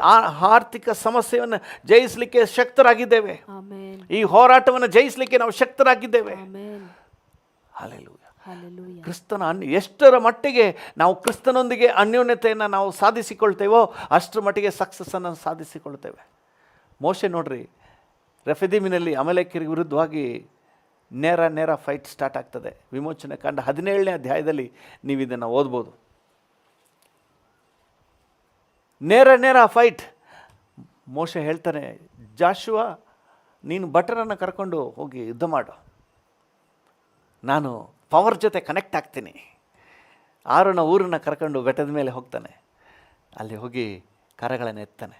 ಆರ್ಥಿಕ ಸಮಸ್ಯೆಯನ್ನು ಜಯಿಸಲಿಕ್ಕೆ ಶಕ್ತರಾಗಿದ್ದೇವೆ. ಈ ಹೋರಾಟವನ್ನು ಜಯಿಸಲಿಕ್ಕೆ ನಾವು ಶಕ್ತರಾಗಿದ್ದೇವೆ. ಹಲ್ಲೆಲೂಯಾ. ಕ್ರಿಸ್ತನ ಎಷ್ಟರ ಮಟ್ಟಿಗೆ ನಾವು ಕ್ರಿಸ್ತನೊಂದಿಗೆ ಅನ್ಯೋನ್ಯತೆಯನ್ನು ನಾವು ಸಾಧಿಸಿಕೊಳ್ತೇವೋ ಅಷ್ಟರ ಮಟ್ಟಿಗೆ ಸಕ್ಸಸ್ಸನ್ನು ಸಾಧಿಸಿಕೊಳ್ತೇವೆ. ಮೋಶೆ ನೋಡ್ರಿ, ರೆಫಿದೀಮಿನಲ್ಲಿ ಅಮಲೇಕ್ಯರಿಗೆ ವಿರುದ್ಧವಾಗಿ ನೇರ ಫೈಟ್ ಸ್ಟಾರ್ಟ್ ಆಗ್ತದೆ. ವಿಮೋಚನೆ ಕಾಂಡ 17ನೇ ಅಧ್ಯಾಯದಲ್ಲಿ ನೀವು ಇದನ್ನು ಓದ್ಬೋದು. ನೇರ ಫೈಟ್. ಮೋಶೆ ಹೇಳ್ತಾನೆ, ಜಾಶುವ ನೀನು ಭಟರನ್ನು ಕರ್ಕೊಂಡು ಹೋಗಿ ಯುದ್ಧ ಮಾಡು, ನಾನು ಪವರ್ ಜೊತೆ ಕನೆಕ್ಟ್ ಆಗ್ತೀನಿ. ಆರೋನ ಊರನ್ನು ಕರ್ಕೊಂಡು ಬೆಟ್ಟದ ಮೇಲೆ ಹೋಗ್ತಾನೆ. ಅಲ್ಲಿ ಹೋಗಿ ಕರಗಳನ್ನು ಎತ್ತಾನೆ.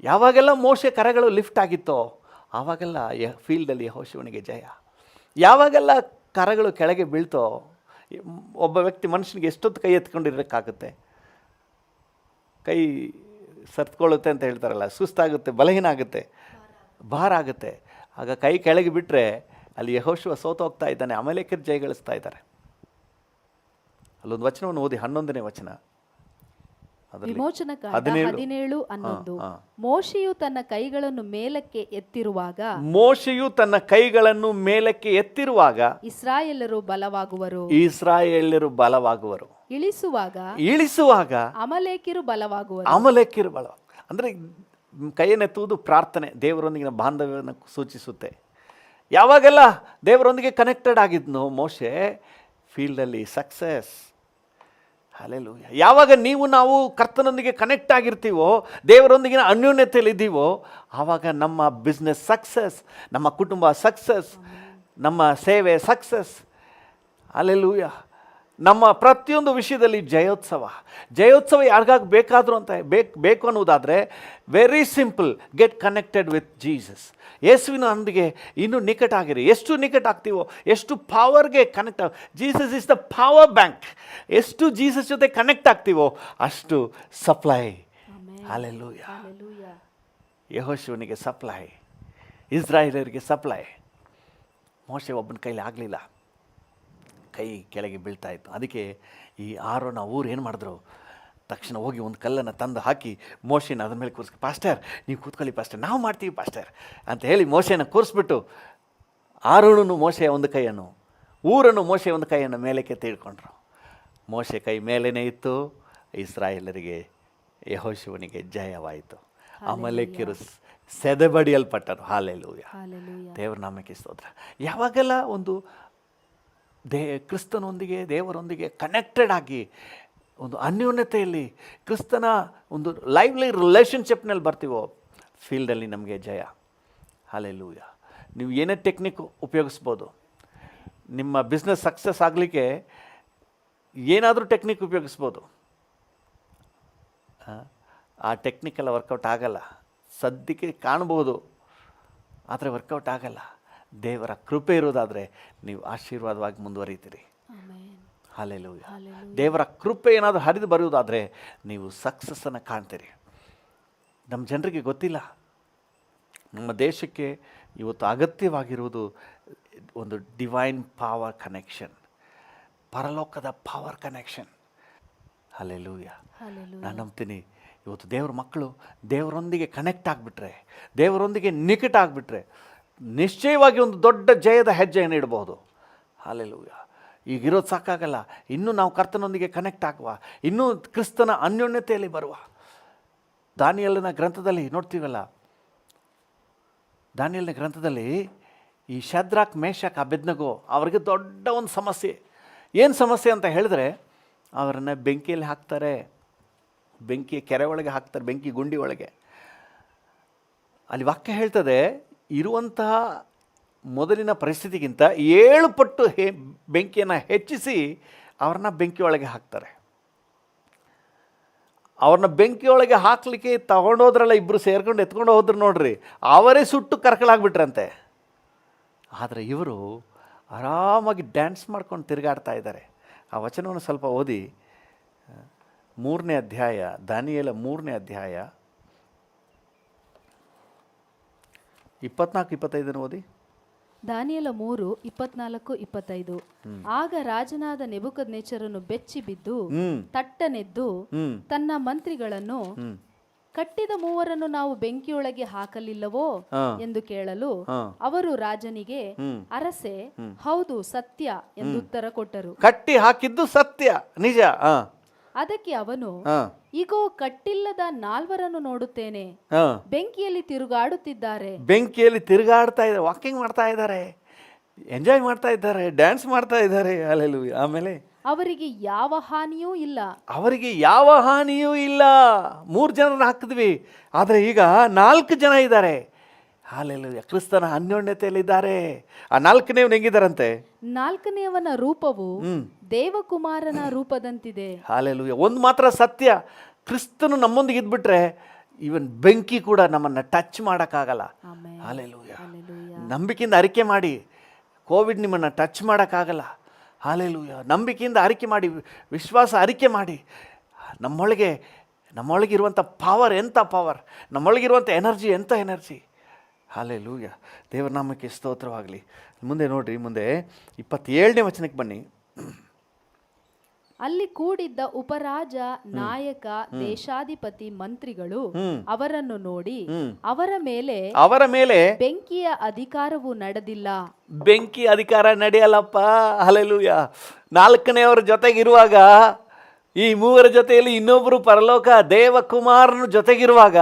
ಯಾವಾಗೆಲ್ಲ ಮೋಶೆ ಕರಗಳು ಲಿಫ್ಟ್ ಆಗಿತ್ತೋ ಆವಾಗೆಲ್ಲ ಫೀಲ್ಡಲ್ಲಿ ಯೆಹೋಶುವನಿಗೆ ಜಯ. ಯಾವಾಗೆಲ್ಲ ಕರಗಳು ಕೆಳಗೆ ಬೀಳ್ತೋ, ಒಬ್ಬ ವ್ಯಕ್ತಿ ಮನುಷ್ಯನಿಗೆ ಎಷ್ಟೊತ್ತು ಕೈ ಎತ್ಕೊಂಡಿರೋಕ್ಕಾಗುತ್ತೆ? ಕೈ ಸತ್ಕೊಳ್ಳುತ್ತೆ ಅಂತ ಹೇಳ್ತಾರಲ್ಲ, ಸುಸ್ತಾಗುತ್ತೆ, ಬಲಹೀನ ಆಗುತ್ತೆ, ಭಾರ ಆಗುತ್ತೆ. ಆಗ ಕೈ ಕೆಳಗೆ ಬಿಟ್ಟರೆ ಅಲ್ಲಿ ಯೆಹೋಶುವ ಸೋತೋಗ್ತಾ ಇದ್ದಾನೆ, ಅಮಲೇಕ್ಯರು ಜಯಗಳಿಸ್ತಾ ಇದ್ದಾರೆ. ಅಲ್ಲೊಂದು ವಚನವನ್ನು ಓದಿ, 11ನೇ ವಚನ. ವಿಮೋಚನಕಾಂಡ 17:11. ಹಾ. ಮೋಶೆಯು ತನ್ನ ಕೈಗಳನ್ನು ಮೇಲಕ್ಕೆ ಎತ್ತಿರುವಾಗ ಮೋಶೆಯು ತನ್ನ ಕೈಗಳನ್ನು ಮೇಲಕ್ಕೆ ಎತ್ತಿರುವಾಗ ಇಸ್ರಾಯೇಲರು ಬಲವಾಗುವರು, ಇಸ್ರಾಯೇಲ್ಯರು ಬಲವಾಗುವರು, ಇಳಿಸುವಾಗ ಅಮಲೇಕ್ಯರು ಬಲವಾಗುವರು. ಬಲ ಅಂದರೆ ಕೈಯನ್ನೆತ್ತುವುದು ಪ್ರಾರ್ಥನೆ, ದೇವರೊಂದಿಗಿನ ಬಾಂಧವ್ಯವನ್ನು ಸೂಚಿಸುತ್ತೆ. ಯಾವಾಗೆಲ್ಲ ದೇವರೊಂದಿಗೆ ಕನೆಕ್ಟೆಡ್ ಆಗಿದ್ನೋ ಮೋಶೆ, ಫೀಲ್ಡಲ್ಲಿ ಸಕ್ಸಸ್. ಹಲ್ಲೆಲೂಯಾ. ಯಾವಾಗ ನಾವು ಕರ್ತನೊಂದಿಗೆ ಕನೆಕ್ಟ್ ಆಗಿರ್ತೀವೋ, ದೇವರೊಂದಿಗಿನ ಅನ್ಯೋನ್ಯತೆಯಲ್ಲಿದ್ದೀವೋ, ಆವಾಗ ನಮ್ಮ ಬಿಸ್ನೆಸ್ ಸಕ್ಸಸ್, ನಮ್ಮ ಕುಟುಂಬ ಸಕ್ಸಸ್, ನಮ್ಮ ಸೇವೆ ಸಕ್ಸಸ್. ಹಲ್ಲೆಲೂಯಾ. ನಮ್ಮ ಪ್ರತಿಯೊಂದು ವಿಷಯದಲ್ಲಿ ಜಯೋತ್ಸವ ಯಾರಿಗಾಗಿ ಬೇಕಾದರೂ ಅಂತ ಬೇಕು ಅನ್ನೋದಾದರೆ very simple, get connected with Jesus. ಯೇಸುವಿನೊಂದಿಗೆ ಇನ್ನೂ ನಿಕಟಾಗಿರಿ. ಎಷ್ಟು ನಿಕಟಾಗ್ತೀವೋ, ಎಷ್ಟು ಪವರ್ಗೆ connect Jesus is the power bank. ಎಷ್ಟು ಜೀಸಸ್ ಜೊತೆ ಕನೆಕ್ಟ್ ಆಗ್ತೀವೋ ಅಷ್ಟು ಸಪ್ಲೈ. ಹಲ್ಲೆಲೂಯಾ. ಯೆಹೋಶುವನಿಗೆ ಸಪ್ಲೈ, ಇಸ್ರಾಯೇಲರಿಗೆ ಸಪ್ಲೈ. ಮೋಶೆ ಒಬ್ಬನ ಕೈಲಿ ಆಗಲಿಲ್ಲ, ಕೈ ಕೆಳಗೆ ಬೀಳ್ತಾ ಇತ್ತು. ಅದಕ್ಕೆ ಈ ಆರೋನ ಊರು ಏನು ಮಾಡಿದ್ರು, ತಕ್ಷಣ ಹೋಗಿ ಒಂದು ಕಲ್ಲನ್ನು ತಂದು ಹಾಕಿ ಮೋಶೆನ ಅದ್ರ ಮೇಲೆ ಕೂರಿಸಿ, ಪಾಸ್ಟರ್ ನೀವು ಕೂತ್ಕೊಳ್ಳಿ ಪಾಸ್ಟರ್, ನಾವು ಮಾಡ್ತೀವಿ ಪಾಸ್ಟರ್ ಅಂತ ಹೇಳಿ ಮೋಶೆನ ಕೂರಿಸ್ಬಿಟ್ಟು ಆರೋನನು ಮೋಶೆಯ ಒಂದು ಕೈಯನ್ನು, ಊರನ್ನು ಮೋಶೆಯ ಒಂದು ಕೈಯನ್ನು ಮೇಲಕ್ಕೆ ತಿಳ್ಕೊಂಡ್ರು. ಮೋಶೆ ಕೈ ಮೇಲೇ ಇತ್ತು. ಇಸ್ರಾಯೇಲರಿಗೆ, ಯೆಹೋಶುವನಿಗೆ ಜಯವಾಯಿತು. ಅಮಲೇಕ್ಯರು ಸೆದೆಬಡಿಯಲ್ಪಟ್ಟರು. ಹಲ್ಲೆಲೂಯಾ. ದೇವರ ನಾಮಕ್ಕೆ ಸ್ತೋತ್ರ. ಯಾವಾಗೆಲ್ಲ ಒಂದು ಕ್ರಿಸ್ತನೊಂದಿಗೆ, ದೇವರೊಂದಿಗೆ ಕನೆಕ್ಟೆಡ್ ಆಗಿ ಒಂದು ಅನ್ಯೋನ್ಯತೆಯಲ್ಲಿ ಕ್ರಿಸ್ತನ ಒಂದು ಲೈವ್ಲಿ ರಿಲೇಷನ್ಶಿಪ್ನಲ್ಲಿ ಬರ್ತೀವೋ, ಫೀಲ್ಡಲ್ಲಿ ನಮಗೆ ಜಯ. ಹಲ್ಲೆಲೂಯಾ. ನೀವು ಏನೇ ಟೆಕ್ನಿಕ್ ಉಪಯೋಗಿಸ್ಬೋದು. ನಿಮ್ಮ ಬಿಸ್ನೆಸ್ ಸಕ್ಸಸ್ ಆಗಲಿಕ್ಕೆ ಏನಾದರೂ ಟೆಕ್ನಿಕ್ ಉಪಯೋಗಿಸ್ಬೋದು. ಆ ಟೆಕ್ನಿಕೆಲ್ಲ ವರ್ಕೌಟ್ ಆಗಲ್ಲ. ಸದ್ಯಕ್ಕೆ ಕಾಣ್ಬೋದು, ಆದರೆ ವರ್ಕೌಟ್ ಆಗಲ್ಲ. ದೇವರ ಕೃಪೆ ಇರೋದಾದರೆ ನೀವು ಆಶೀರ್ವಾದವಾಗಿ ಮುಂದುವರಿತೀರಿ. ಹಲ್ಲೆಲೂಯಾ. ದೇವರ ಕೃಪೆ ಏನಾದರೂ ಹರಿದು ಬರುವುದಾದರೆ ನೀವು ಸಕ್ಸಸ್ಸನ್ನು ಕಾಣ್ತೀರಿ. ನಮ್ಮ ಜನರಿಗೆ ಗೊತ್ತಿಲ್ಲ. ನಮ್ಮ ದೇಶಕ್ಕೆ ಇವತ್ತು ಅಗತ್ಯವಾಗಿರುವುದು ಒಂದು ಡಿವೈನ್ ಪವರ್ ಕನೆಕ್ಷನ್, ಪರಲೋಕದ ಪವರ್ ಕನೆಕ್ಷನ್. ಹಲ್ಲೆಲೂಯಾ. ನಾನು ನಂಬ್ತೀನಿ ಇವತ್ತು ದೇವ್ರ ಮಕ್ಕಳು ದೇವರೊಂದಿಗೆ ಕನೆಕ್ಟ್ ಆಗಿಬಿಟ್ರೆ, ದೇವರೊಂದಿಗೆ ನಿಕಟಾಗಿಬಿಟ್ರೆ ನಿಶ್ಚಯವಾಗಿ ಒಂದು ದೊಡ್ಡ ಜಯದ ಹೆಜ್ಜೆಯನ್ನು ಇಡಬಹುದು. ಹಲ್ಲೆಲೂಯಾ. ಈಗಿರೋದು ಸಾಕಾಗಲ್ಲ, ಇನ್ನೂ ನಾವು ಕರ್ತನೊಂದಿಗೆ ಕನೆಕ್ಟ್ ಆಗುವ, ಇನ್ನೂ ಕ್ರಿಸ್ತನ ಅನ್ಯೋನ್ಯತೆಯಲ್ಲಿ ಬರುವ. ದಾನಿಯೇಲನ ಗ್ರಂಥದಲ್ಲಿ ನೋಡ್ತೀವಲ್ಲ, ದಾನಿಯೇಲನ ಗ್ರಂಥದಲ್ಲಿ ಈ ಶದ್ರಾಕ್, ಮೇಷಕ್, ಅಬೇದ್ನೆಗೋ ಅವರಿಗೆ ದೊಡ್ಡ ಒಂದು ಸಮಸ್ಯೆ. ಏನು ಸಮಸ್ಯೆ ಅಂತ ಹೇಳಿದ್ರೆ, ಅವರನ್ನು ಬೆಂಕಿಯಲ್ಲಿ ಹಾಕ್ತಾರೆ, ಬೆಂಕಿಯ ಕೆರೆ ಒಳಗೆ ಹಾಕ್ತಾರೆ, ಬೆಂಕಿ ಗುಂಡಿ ಒಳಗೆ. ಅಲ್ಲಿ ವಾಕ್ಯ ಹೇಳ್ತದೆ, ಇರುವಂತಹ ಮೊದಲಿನ ಪರಿಸ್ಥಿತಿಗಿಂತ 7 ಪಟ್ಟು ಬೆಂಕಿಯನ್ನು ಹೆಚ್ಚಿಸಿ ಅವ್ರನ್ನ ಬೆಂಕಿಯೊಳಗೆ ಹಾಕ್ತಾರೆ. ಅವ್ರನ್ನ ಬೆಂಕಿಯೊಳಗೆ ಹಾಕಲಿಕ್ಕೆ ತಗೊಂಡೋದ್ರಲ್ಲ, ಇಬ್ಬರು ಸೇರ್ಕೊಂಡು ಎತ್ಕೊಂಡು ಹೋದ್ರು ನೋಡ್ರಿ, ಅವರೇ ಸುಟ್ಟು ಕರ್ಕಲಾಗ್ಬಿಟ್ರಂತೆ. ಆದರೆ ಇವರು ಆರಾಮಾಗಿ ಡ್ಯಾನ್ಸ್ ಮಾಡ್ಕೊಂಡು ತಿರುಗಾಡ್ತಾ ಇದ್ದಾರೆ. ಆ ವಚನವನ್ನು ಸ್ವಲ್ಪ ಓದಿ. 3ನೇ ಅಧ್ಯಾಯ, ದಾನಿಯೇಲ 3ನೇ ಅಧ್ಯಾಯ 24-25 ಓದಿ. ದಾನಿಯೇಲ 3:24-25. ಆಗ ರಾಜನಾದ ನೆಬೂಕದ್ನೆಚ್ಚರನು ಬೆಚ್ಚಿ ಬಿದ್ದು ತಟ್ಟನೆದ್ದು ತನ್ನ ಮಂತ್ರಿಗಳನ್ನು, ಕಟ್ಟಿದ ಮೂವರನ್ನು ನಾವು ಬೆಂಕಿಯೊಳಗೆ ಹಾಕಲಿಲ್ಲವೋ ಎಂದು ಕೇಳಲು, ಅವರು ರಾಜನಿಗೆ, ಅರಸೆ, ಹೌದು ಸತ್ಯ ಎಂದು ಉತ್ತರ ಕೊಟ್ಟರು. ಕಟ್ಟಿ ಹಾಕಿದ್ದು ಸತ್ಯ, ನಿಜ. ಅದಕ್ಕೆ ಅವನು, ಈಗೋ ಕಟ್ಟಿಲ್ಲದ 4 ನೋಡುತ್ತೇನೆ, ಬೆಂಕಿಯಲ್ಲಿ ತಿರುಗಾಡುತ್ತಿದ್ದಾರೆ. ಬೆಂಕಿಯಲ್ಲಿ ತಿರುಗಾಡ್ತಾ ಇದ್ದಾರೆ, ವಾಕಿಂಗ್ ಮಾಡ್ತಾ ಇದ್ದಾರೆ, ಎಂಜಾಯ್ ಮಾಡ್ತಾ ಇದ್ದಾರೆ, ಡ್ಯಾನ್ಸ್ ಮಾಡ್ತಾ ಇದ್ದಾರೆ. ಹಲ್ಲೆಲೂಯಾ. ಆಮೇಲೆ ಅವರಿಗೆ ಯಾವ ಹಾನಿಯೂ ಇಲ್ಲ. ಅವರಿಗೆ ಯಾವ ಹಾನಿಯೂ ಇಲ್ಲ. 3 ಜನರನ್ನ ಹಾಕಿದ್ವಿ, ಆದರೆ ಈಗ 4 ಜನ ಇದ್ದಾರೆ. ಹಲ್ಲೆಲೂಯಾ. ಕ್ರಿಸ್ತನ ಅನ್ಯೋನ್ಯತೆಯಲ್ಲಿದ್ದಾರೆ. ಆ 4ನೇವನು ಹೆಂಗಿದ್ದಾರಂತೆ? 4ನೇಯವನ ರೂಪವು ದೇವಕುಮಾರನ ರೂಪದಂತಿದೆ. ಹಲ್ಲೆಲೂಯಾ. ಒಂದು ಮಾತ್ರ ಸತ್ಯ, ಕ್ರಿಸ್ತನು ನಮ್ಮೊಂದಿಗೆ ಇದ್ಬಿಟ್ರೆ ಇವನ್ ಬೆಂಕಿ ಕೂಡ ನಮ್ಮನ್ನು ಟಚ್ ಮಾಡೋಕ್ಕಾಗಲ್ಲ. ಹಲ್ಲೆಲೂಯಾ. ನಂಬಿಕೆಯಿಂದ ಅರಿಕೆ ಮಾಡಿ, ಕೋವಿಡ್ ನಿಮ್ಮನ್ನು ಟಚ್ ಮಾಡೋಕ್ಕಾಗಲ್ಲ. ಹಲ್ಲೆಲೂಯಾ. ನಂಬಿಕೆಯಿಂದ ಅರಿಕೆ ಮಾಡಿ, ವಿಶ್ವಾಸ ಅರಿಕೆ ಮಾಡಿ, ನಮ್ಮೊಳಗಿರುವಂಥ ಪವರ್ ಎಂಥ ಪವರ್, ನಮ್ಮೊಳಗಿರುವಂಥ ಎನರ್ಜಿ ಎಂಥ ಎನರ್ಜಿ. ಹಲ್ಲೆಲೂಯಾ. ದೇವರ ನಾಮಕ್ಕೆ ಸ್ತೋತ್ರವಾಗಲಿ. ಮುಂದೆ ನೋಡ್ರಿ, ಮುಂದೆ 27ನೇ ವಚನಕ್ಕೆ ಬನ್ನಿ. ಅಲ್ಲಿ ಕೂಡಿದ್ದ ಉಪರಾಜ, ನಾಯಕ, ದೇಶಾಧಿಪತಿ, ಮಂತ್ರಿಗಳು ಅವರನ್ನು ನೋಡಿ ಅವರ ಮೇಲೆ ಬೆಂಕಿಯ ಅಧಿಕಾರವು ನಡೆದಿಲ್ಲ. ಬೆಂಕಿ ಅಧಿಕಾರ ನಡೆಯಲ್ಲಪ್ಪ. ಹಲ್ಲೆಲೂಯಾ. ನಾಲ್ಕನೆಯವರ ಜೊತೆಗಿರುವಾಗ, ಈ ಮೂವರ ಜೊತೆಯಲ್ಲಿ ಇನ್ನೊಬ್ಬರು ಪರಲೋಕ ದೇವಕುಮಾರನ ಜೊತೆಗಿರುವಾಗ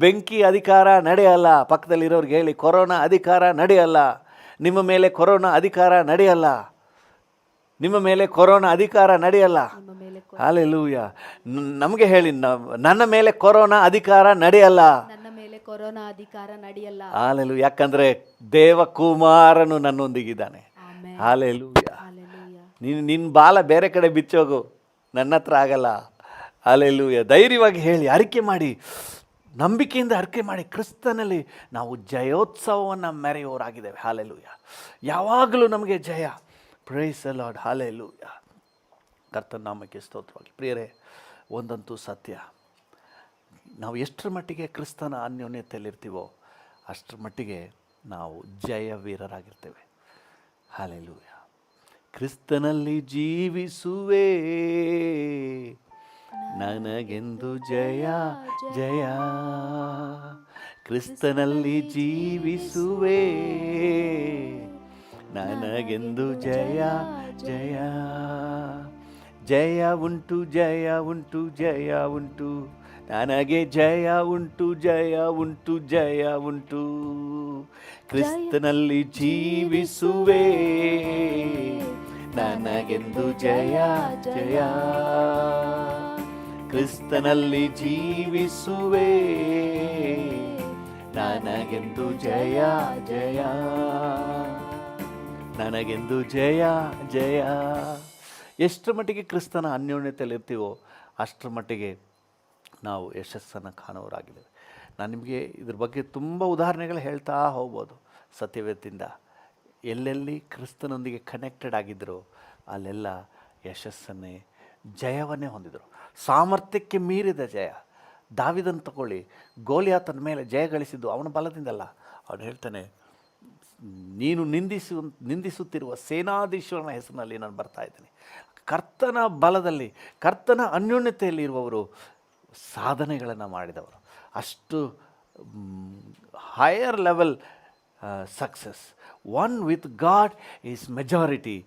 ಬೆಂಕಿ ಅಧಿಕಾರ ನಡೆಯಲ್ಲ. ಪಕ್ಕದಲ್ಲಿರೋರಿಗೆ ಹೇಳಿ, ಕೊರೋನಾ ಅಧಿಕಾರ ನಡೆಯಲ್ಲ. ನಿಮ್ಮ ಮೇಲೆ ಕೊರೋನಾ ಅಧಿಕಾರ ನಡೆಯಲ್ಲ. ನಿಮ್ಮ ಮೇಲೆ ಕೊರೋನಾ ಅಧಿಕಾರ ನಡೆಯಲ್ಲ. ಹಲ್ಲೆಲೂಯಾ. ನಮಗೆ ಹೇಳಿ, ನನ್ನ ಮೇಲೆ ಕೊರೋನಾ ಅಧಿಕಾರ ನಡೆಯಲ್ಲ. ನನ್ನ ಮೇಲೆ ಕೊರೋನಾ ಅಧಿಕಾರ ನಡೆಯಲ್ಲ. ಹಲ್ಲೆಲೂಯಾ. ಯಾಕಂದ್ರೆ ದೇವಕುಮಾರನು ನನ್ನೊಂದಿಗಿದ್ದಾನೆ. ಹಲ್ಲೆಲೂಯಾ. ನಿನ್ನ ಬಾಲ ಬೇರೆ ಕಡೆ ಬಿಚ್ಚೋಗು, ನನ್ನ ಹತ್ರ ಆಗಲ್ಲ. ಹಲ್ಲೆಲೂಯಾ. ಧೈರ್ಯವಾಗಿ ಹೇಳಿ, ಅರಿಕೆ ಮಾಡಿ, ನಂಬಿಕೆಯಿಂದ ಅರಿಕೆ ಮಾಡಿ, ಕ್ರಿಸ್ತನಲ್ಲಿ ನಾವು ಜಯೋತ್ಸವವನ್ನು ಮೆರೆಯೋರಾಗಿದ್ದೇವೆ. ಹಲ್ಲೆಲೂಯಾ. ಯಾವಾಗಲೂ ನಮಗೆ ಜಯ. Praise the Lord. ಹಲ್ಲೆಲೂಯಾ. ಕರ್ತನ ನಾಮಕ್ಕೆ ಸ್ತೋತ್ರವಾಗಿ. ಪ್ರಿಯರೇ, ಒಂದಂತೂ ಸತ್ಯ, ನಾವು ಎಷ್ಟರ ಮಟ್ಟಿಗೆ ಕ್ರಿಸ್ತನ ಅನ್ಯೋನ್ಯತೆಯಲ್ಲಿರ್ತೀವೋ ಅಷ್ಟರ ಮಟ್ಟಿಗೆ ನಾವು ಜಯವೀರರಾಗಿರ್ತೇವೆ. ಹಲ್ಲೆಲೂಯಾ. ಕ್ರಿಸ್ತನಲ್ಲಿ ಜೀವಿಸುವೆ, ನನಗೆಂದು ಜಯ ಜಯ. ಕ್ರಿಸ್ತನಲ್ಲಿ ಜೀವಿಸುವೆ, ನನಗೆಂದು ಜಯ ಜಯ. ಜಯ ಉಂಟು, ಜಯ ಉಂಟು, ಜಯ ಉಂಟು, ನನಗೆ ಜಯ ಉಂಟು, ಜಯ ಉಂಟು, ಜಯ ಉಂಟು. ಕ್ರಿಸ್ತನಲ್ಲಿ ಜೀವಿಸುವೆ, ನನಗೆಂದು ಜಯ ಜಯ. ಕ್ರಿಸ್ತನಲ್ಲಿ ಜೀವಿಸುವೆ, ನನಗೆಂದು ಜಯ ಜಯ. ನನಗೆಂದು ಜಯ ಜಯ. ಎಷ್ಟರ ಮಟ್ಟಿಗೆ ಕ್ರಿಸ್ತನ ಅನ್ಯೋನ್ಯತೆಯಲ್ಲಿರ್ತೀವೋ ಅಷ್ಟರ ಮಟ್ಟಿಗೆ ನಾವು ಯಶಸ್ಸನ್ನು ಕಾಣೋರಾಗಿದ್ದೇವೆ. ನಾನು ನಿಮಗೆ ಇದ್ರ ಬಗ್ಗೆ ತುಂಬ ಉದಾಹರಣೆಗಳು ಹೇಳ್ತಾ ಹೋಗ್ಬೋದು. ಸತ್ಯವೇದದಿಂದ ಎಲ್ಲೆಲ್ಲಿ ಕ್ರಿಸ್ತನೊಂದಿಗೆ ಕನೆಕ್ಟೆಡ್ ಆಗಿದ್ದರು ಅಲ್ಲೆಲ್ಲ ಯಶಸ್ಸನ್ನೇ, ಜಯವನ್ನೇ ಹೊಂದಿದರು. ಸಾಮರ್ಥ್ಯಕ್ಕೆ ಮೀರಿದ ಜಯ. ದಾವೀದನ ತಗೊಳ್ಳಿ, ಗೋಲಿಯಾತನ ಮೇಲೆ ಜಯ ಗಳಿಸಿದ್ದು ಅವನ ಬಲದಿಂದಲ್ಲ. ಅವನು ಹೇಳ್ತಾನೆ, ನೀನು ನಿಂದಿಸುತ್ತಿರುವ ಸೇನಾಧೀಶ್ವರನ ಹೆಸರಿನಲ್ಲಿ ನಾನು ಬರ್ತಾ ಇದ್ದೀನಿ. ಕರ್ತನ ಬಲದಲ್ಲಿ, ಕರ್ತನ ಅನ್ಯೋನ್ಯತೆಯಲ್ಲಿ ಇರುವವರು ಸಾಧನೆಗಳನ್ನು ಮಾಡಿದವರು. ಅಷ್ಟು higher level success. One with God is majority,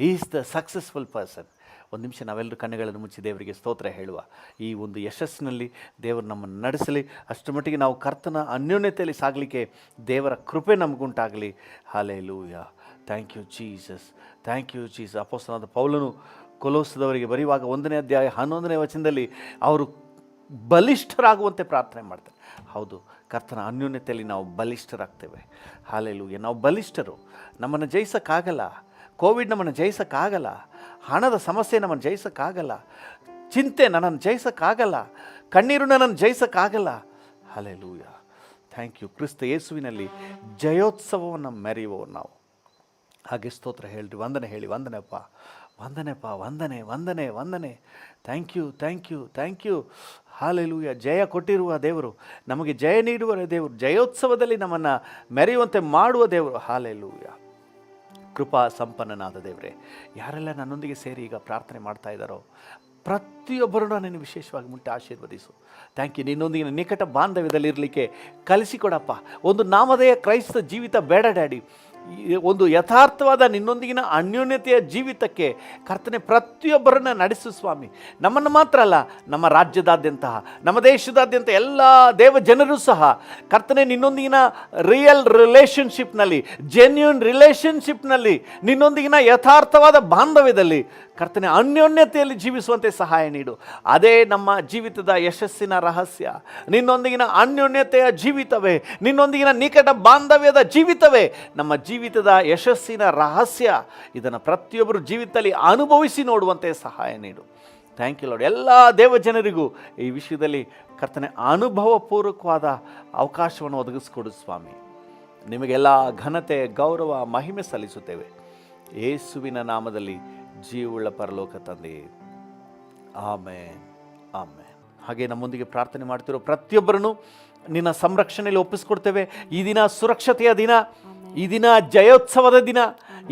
is the successful person. ಒಂದು ನಿಮಿಷ ನಾವೆಲ್ಲರೂ ಕಣ್ಣುಗಳನ್ನು ಮುಚ್ಚಿ ದೇವರಿಗೆ ಸ್ತೋತ್ರ ಹೇಳುವ. ಈ ಒಂದು ಯಶಸ್ಸಿನಲ್ಲಿ ದೇವರು ನಮ್ಮನ್ನು ನಡೆಸಲಿ. ಅಷ್ಟರ ಮಟ್ಟಿಗೆ ನಾವು ಕರ್ತನ ಅನ್ಯೋನ್ಯತೆಯಲ್ಲಿ ಸಾಗಲಿಕ್ಕೆ ದೇವರ ಕೃಪೆ ನಮಗುಂಟಾಗಲಿ. Hallelujah. Thank you Jesus, thank you Jesus. ಅಪೊಸ್ತಲನಾದ ಪೌಲನು ಕೊಲೋಸದವರಿಗೆ ಬರೆಯುವಾಗ 1ನೇ ಅಧ್ಯಾಯ 11ನೇ ವಚನದಲ್ಲಿ ಅವರು ಬಲಿಷ್ಠರಾಗುವಂತೆ ಪ್ರಾರ್ಥನೆ ಮಾಡ್ತಾರೆ. ಹೌದು, ಕರ್ತನ ಅನ್ಯೋನ್ಯತೆಯಲ್ಲಿ ನಾವು ಬಲಿಷ್ಠರಾಗ್ತೇವೆ. ಹಲ್ಲೆಲೂಯಾ. ನಾವು ಬಲಿಷ್ಠರು. ನಮ್ಮನ್ನು ಜಯಿಸೋಕ್ಕಾಗಲ್ಲ. ಕೋವಿಡ್ ನಮ್ಮನ್ನು ಜಯಿಸೋಕ್ಕಾಗಲ್ಲ. ಹಣದ ಸಮಸ್ಯೆ ನಮ್ಮನ್ನು ಜಯಿಸೋಕ್ಕಾಗಲ್ಲ. ಚಿಂತೆ ನನ್ನನ್ನು ಜಯಿಸೋಕ್ಕಾಗಲ್ಲ. ಕಣ್ಣೀರು ನನ್ನನ್ನು ಜಯಿಸೋಕ್ಕಾಗಲ್ಲ. ಹಲ್ಲೆಲೂಯಾ. Thank you. ಕ್ರಿಸ್ತ ಯೇಸುವಿನಲ್ಲಿ ಜಯೋತ್ಸವವನ್ನು ಮೆರೆಯುವವರು ನಾವು. ಹಾಗೆ ಸ್ತೋತ್ರ ಹೇಳ್ರಿ, ವಂದನೆ ಹೇಳಿ, ವಂದನೆಪ್ಪ, ವಂದನೆಪ್ಪ, ವಂದನೆ, ವಂದನೆ, ವಂದನೆ. Thank you, thank you, thank you. Hallelujah. ಜಯ ಕೊಟ್ಟಿರುವ ದೇವರು, ನಮಗೆ ಜಯ ನೀಡುವ ದೇವರು, ಜಯೋತ್ಸವದಲ್ಲಿ ನಮ್ಮನ್ನು ಮೆರೆಯುವಂತೆ ಮಾಡುವ ದೇವರು. ಹಲ್ಲೆಲೂಯಾ. ಕೃಪಾ ಸಂಪನ್ನನಾದ ದೇವರೇ, ಯಾರೆಲ್ಲ ನನ್ನೊಂದಿಗೆ ಸೇರಿ ಈಗ ಪ್ರಾರ್ಥನೆ ಮಾಡ್ತಾ ಇದ್ದಾರೋ ಪ್ರತಿಯೊಬ್ಬರನ್ನು ನೀನು ವಿಶೇಷವಾಗಿ ಮುಟ್ಟಿ ಆಶೀರ್ವದಿಸು. Thank you. ನಿನ್ನೊಂದಿಗೆ ನಿಕಟ ಬಾಂಧವ್ಯದಲ್ಲಿರಲಿಕ್ಕೆ ಕಲಿಸಿಕೊಡಪ್ಪ. ಒಂದು ನಾಮಧೇಯ ಕ್ರೈಸ್ತ ಜೀವಿತ ಬೇಡ ಡ್ಯಾಡಿ. ಒಂದು ಯಥಾರ್ಥವಾದ ನಿನ್ನೊಂದಿಗಿನ ಅನ್ಯೋನ್ಯತೆಯ ಜೀವಿತಕ್ಕೆ ಕರ್ತನೆ ಪ್ರತಿಯೊಬ್ಬರನ್ನು ನಡೆಸು ಸ್ವಾಮಿ. ನಮ್ಮನ್ನು ಮಾತ್ರ ಅಲ್ಲ, ನಮ್ಮ ರಾಜ್ಯದಾದ್ಯಂತ, ನಮ್ಮ ದೇಶದಾದ್ಯಂತ ಎಲ್ಲ ದೇವ ಜನರು ಸಹ ಕರ್ತನೆ ನಿನ್ನೊಂದಿಗಿನ ರಿಯಲ್ ರಿಲೇಷನ್ಶಿಪ್ನಲ್ಲಿ, ಜೆನ್ಯೂನ್ ರಿಲೇಷನ್ಶಿಪ್ನಲ್ಲಿ, ನಿನ್ನೊಂದಿಗಿನ ಯಥಾರ್ಥವಾದ ಬಾಂಧವ್ಯದಲ್ಲಿ ಕರ್ತನೆ ಅನ್ಯೋನ್ಯತೆಯಲ್ಲಿ ಜೀವಿಸುವಂತೆ ಸಹಾಯ ನೀಡು. ಅದೇ ನಮ್ಮ ಜೀವಿತದ ಯಶಸ್ಸಿನ ರಹಸ್ಯ. ನಿನ್ನೊಂದಿಗಿನ ಅನ್ಯೋನ್ಯತೆಯ ಜೀವಿತವೇ, ನಿನ್ನೊಂದಿಗಿನ ನಿಕಟ ಬಾಂಧವ್ಯದ ಜೀವಿತವೇ ನಮ್ಮ ಜೀವಿತದ ಯಶಸ್ಸಿನ ರಹಸ್ಯ. ಇದನ್ನು ಪ್ರತಿಯೊಬ್ಬರು ಜೀವಿತದಲ್ಲಿ ಅನುಭವಿಸಿ ನೋಡುವಂತೆ ಸಹಾಯ ನೀಡು. Thank you Lord. ಎಲ್ಲ ದೇವಜನರಿಗೂ ಈ ವಿಷಯದಲ್ಲಿ ಕರ್ತನೆ ಅನುಭವಪೂರ್ವಕವಾದ ಅವಕಾಶವನ್ನು ಒದಗಿಸ್ಕೊಡು ಸ್ವಾಮಿ. ನಿಮಗೆಲ್ಲ ಘನತೆ, ಗೌರವ, ಮಹಿಮೆ ಸಲ್ಲಿಸುತ್ತೇವೆ ಯೇಸುವಿನ ನಾಮದಲ್ಲಿ, ಜೀವವುಳ್ಳ ಪರಲೋಕ ತಂದೆ. Amen, amen. ಹಾಗೆ ನಮ್ಮೊಂದಿಗೆ ಪ್ರಾರ್ಥನೆ ಮಾಡ್ತಿರೋ ಪ್ರತಿಯೊಬ್ಬರನ್ನು ನಿನ್ನ ಸಂರಕ್ಷಣೆಯಲ್ಲಿ ಒಪ್ಪಿಸ್ಕೊಡ್ತೇವೆ. ಈ ದಿನ ಸುರಕ್ಷತೆಯ ದಿನ, ಈ ದಿನ ಜಯೋತ್ಸವದ ದಿನ,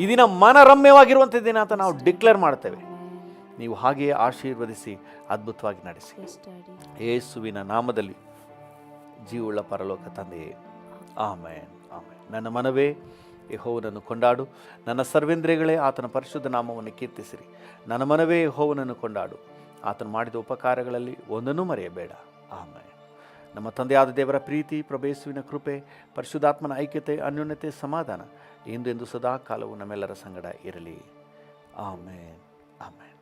ಈ ದಿನ ಮನರಮ್ಯವಾಗಿರುವಂಥ ದಿನ ಅಂತ ನಾವು ಡಿಕ್ಲೇರ್ ಮಾಡ್ತೇವೆ. ನೀವು ಹಾಗೆಯೇ ಆಶೀರ್ವದಿಸಿ ಅದ್ಭುತವಾಗಿ ನಡೆಸಿ. Yes daddy. ಯೇಸುವಿನ ನಾಮದಲ್ಲಿ ಜೀವವುಳ್ಳ ಪರಲೋಕ ತಂದೆಯೇ, ಆಮೆನ್ ಆಮೆನ್. ನನ್ನ ಮನವೇ ಯೆಹೋವನನ್ನು ಕೊಂಡಾಡು, ನನ್ನ ಸರ್ವೇಂದ್ರಿಯಗಳೇ ಆತನ ಪರಿಶುದ್ಧ ನಾಮವನ್ನು ಕೀರ್ತಿಸಿರಿ. ನನ್ನ ಮನವೇ ಯೆಹೋವನನ್ನು ಕೊಂಡಾಡು, ಆತನು ಮಾಡಿದ ಉಪಕಾರಗಳಲ್ಲಿ ಒಂದನ್ನೂ ಮರೆಯಬೇಡ. ಆಮೆನ್. ನಮ್ಮ ತಂದೆಯಾದ ದೇವರ ಪ್ರೀತಿ, ಪ್ರಭು ಯೇಸುವಿನ ಕೃಪೆ, ಪರಿಶುದ್ಧಾತ್ಮನ ಐಕ್ಯತೆ, ಅನ್ಯೋನ್ಯತೆ, ಸಮಾಧಾನ ಎಂದು ಸದಾ ಕಾಲವು ನಮ್ಮೆಲ್ಲರ ಸಂಗಡ ಇರಲಿ. Amen amen.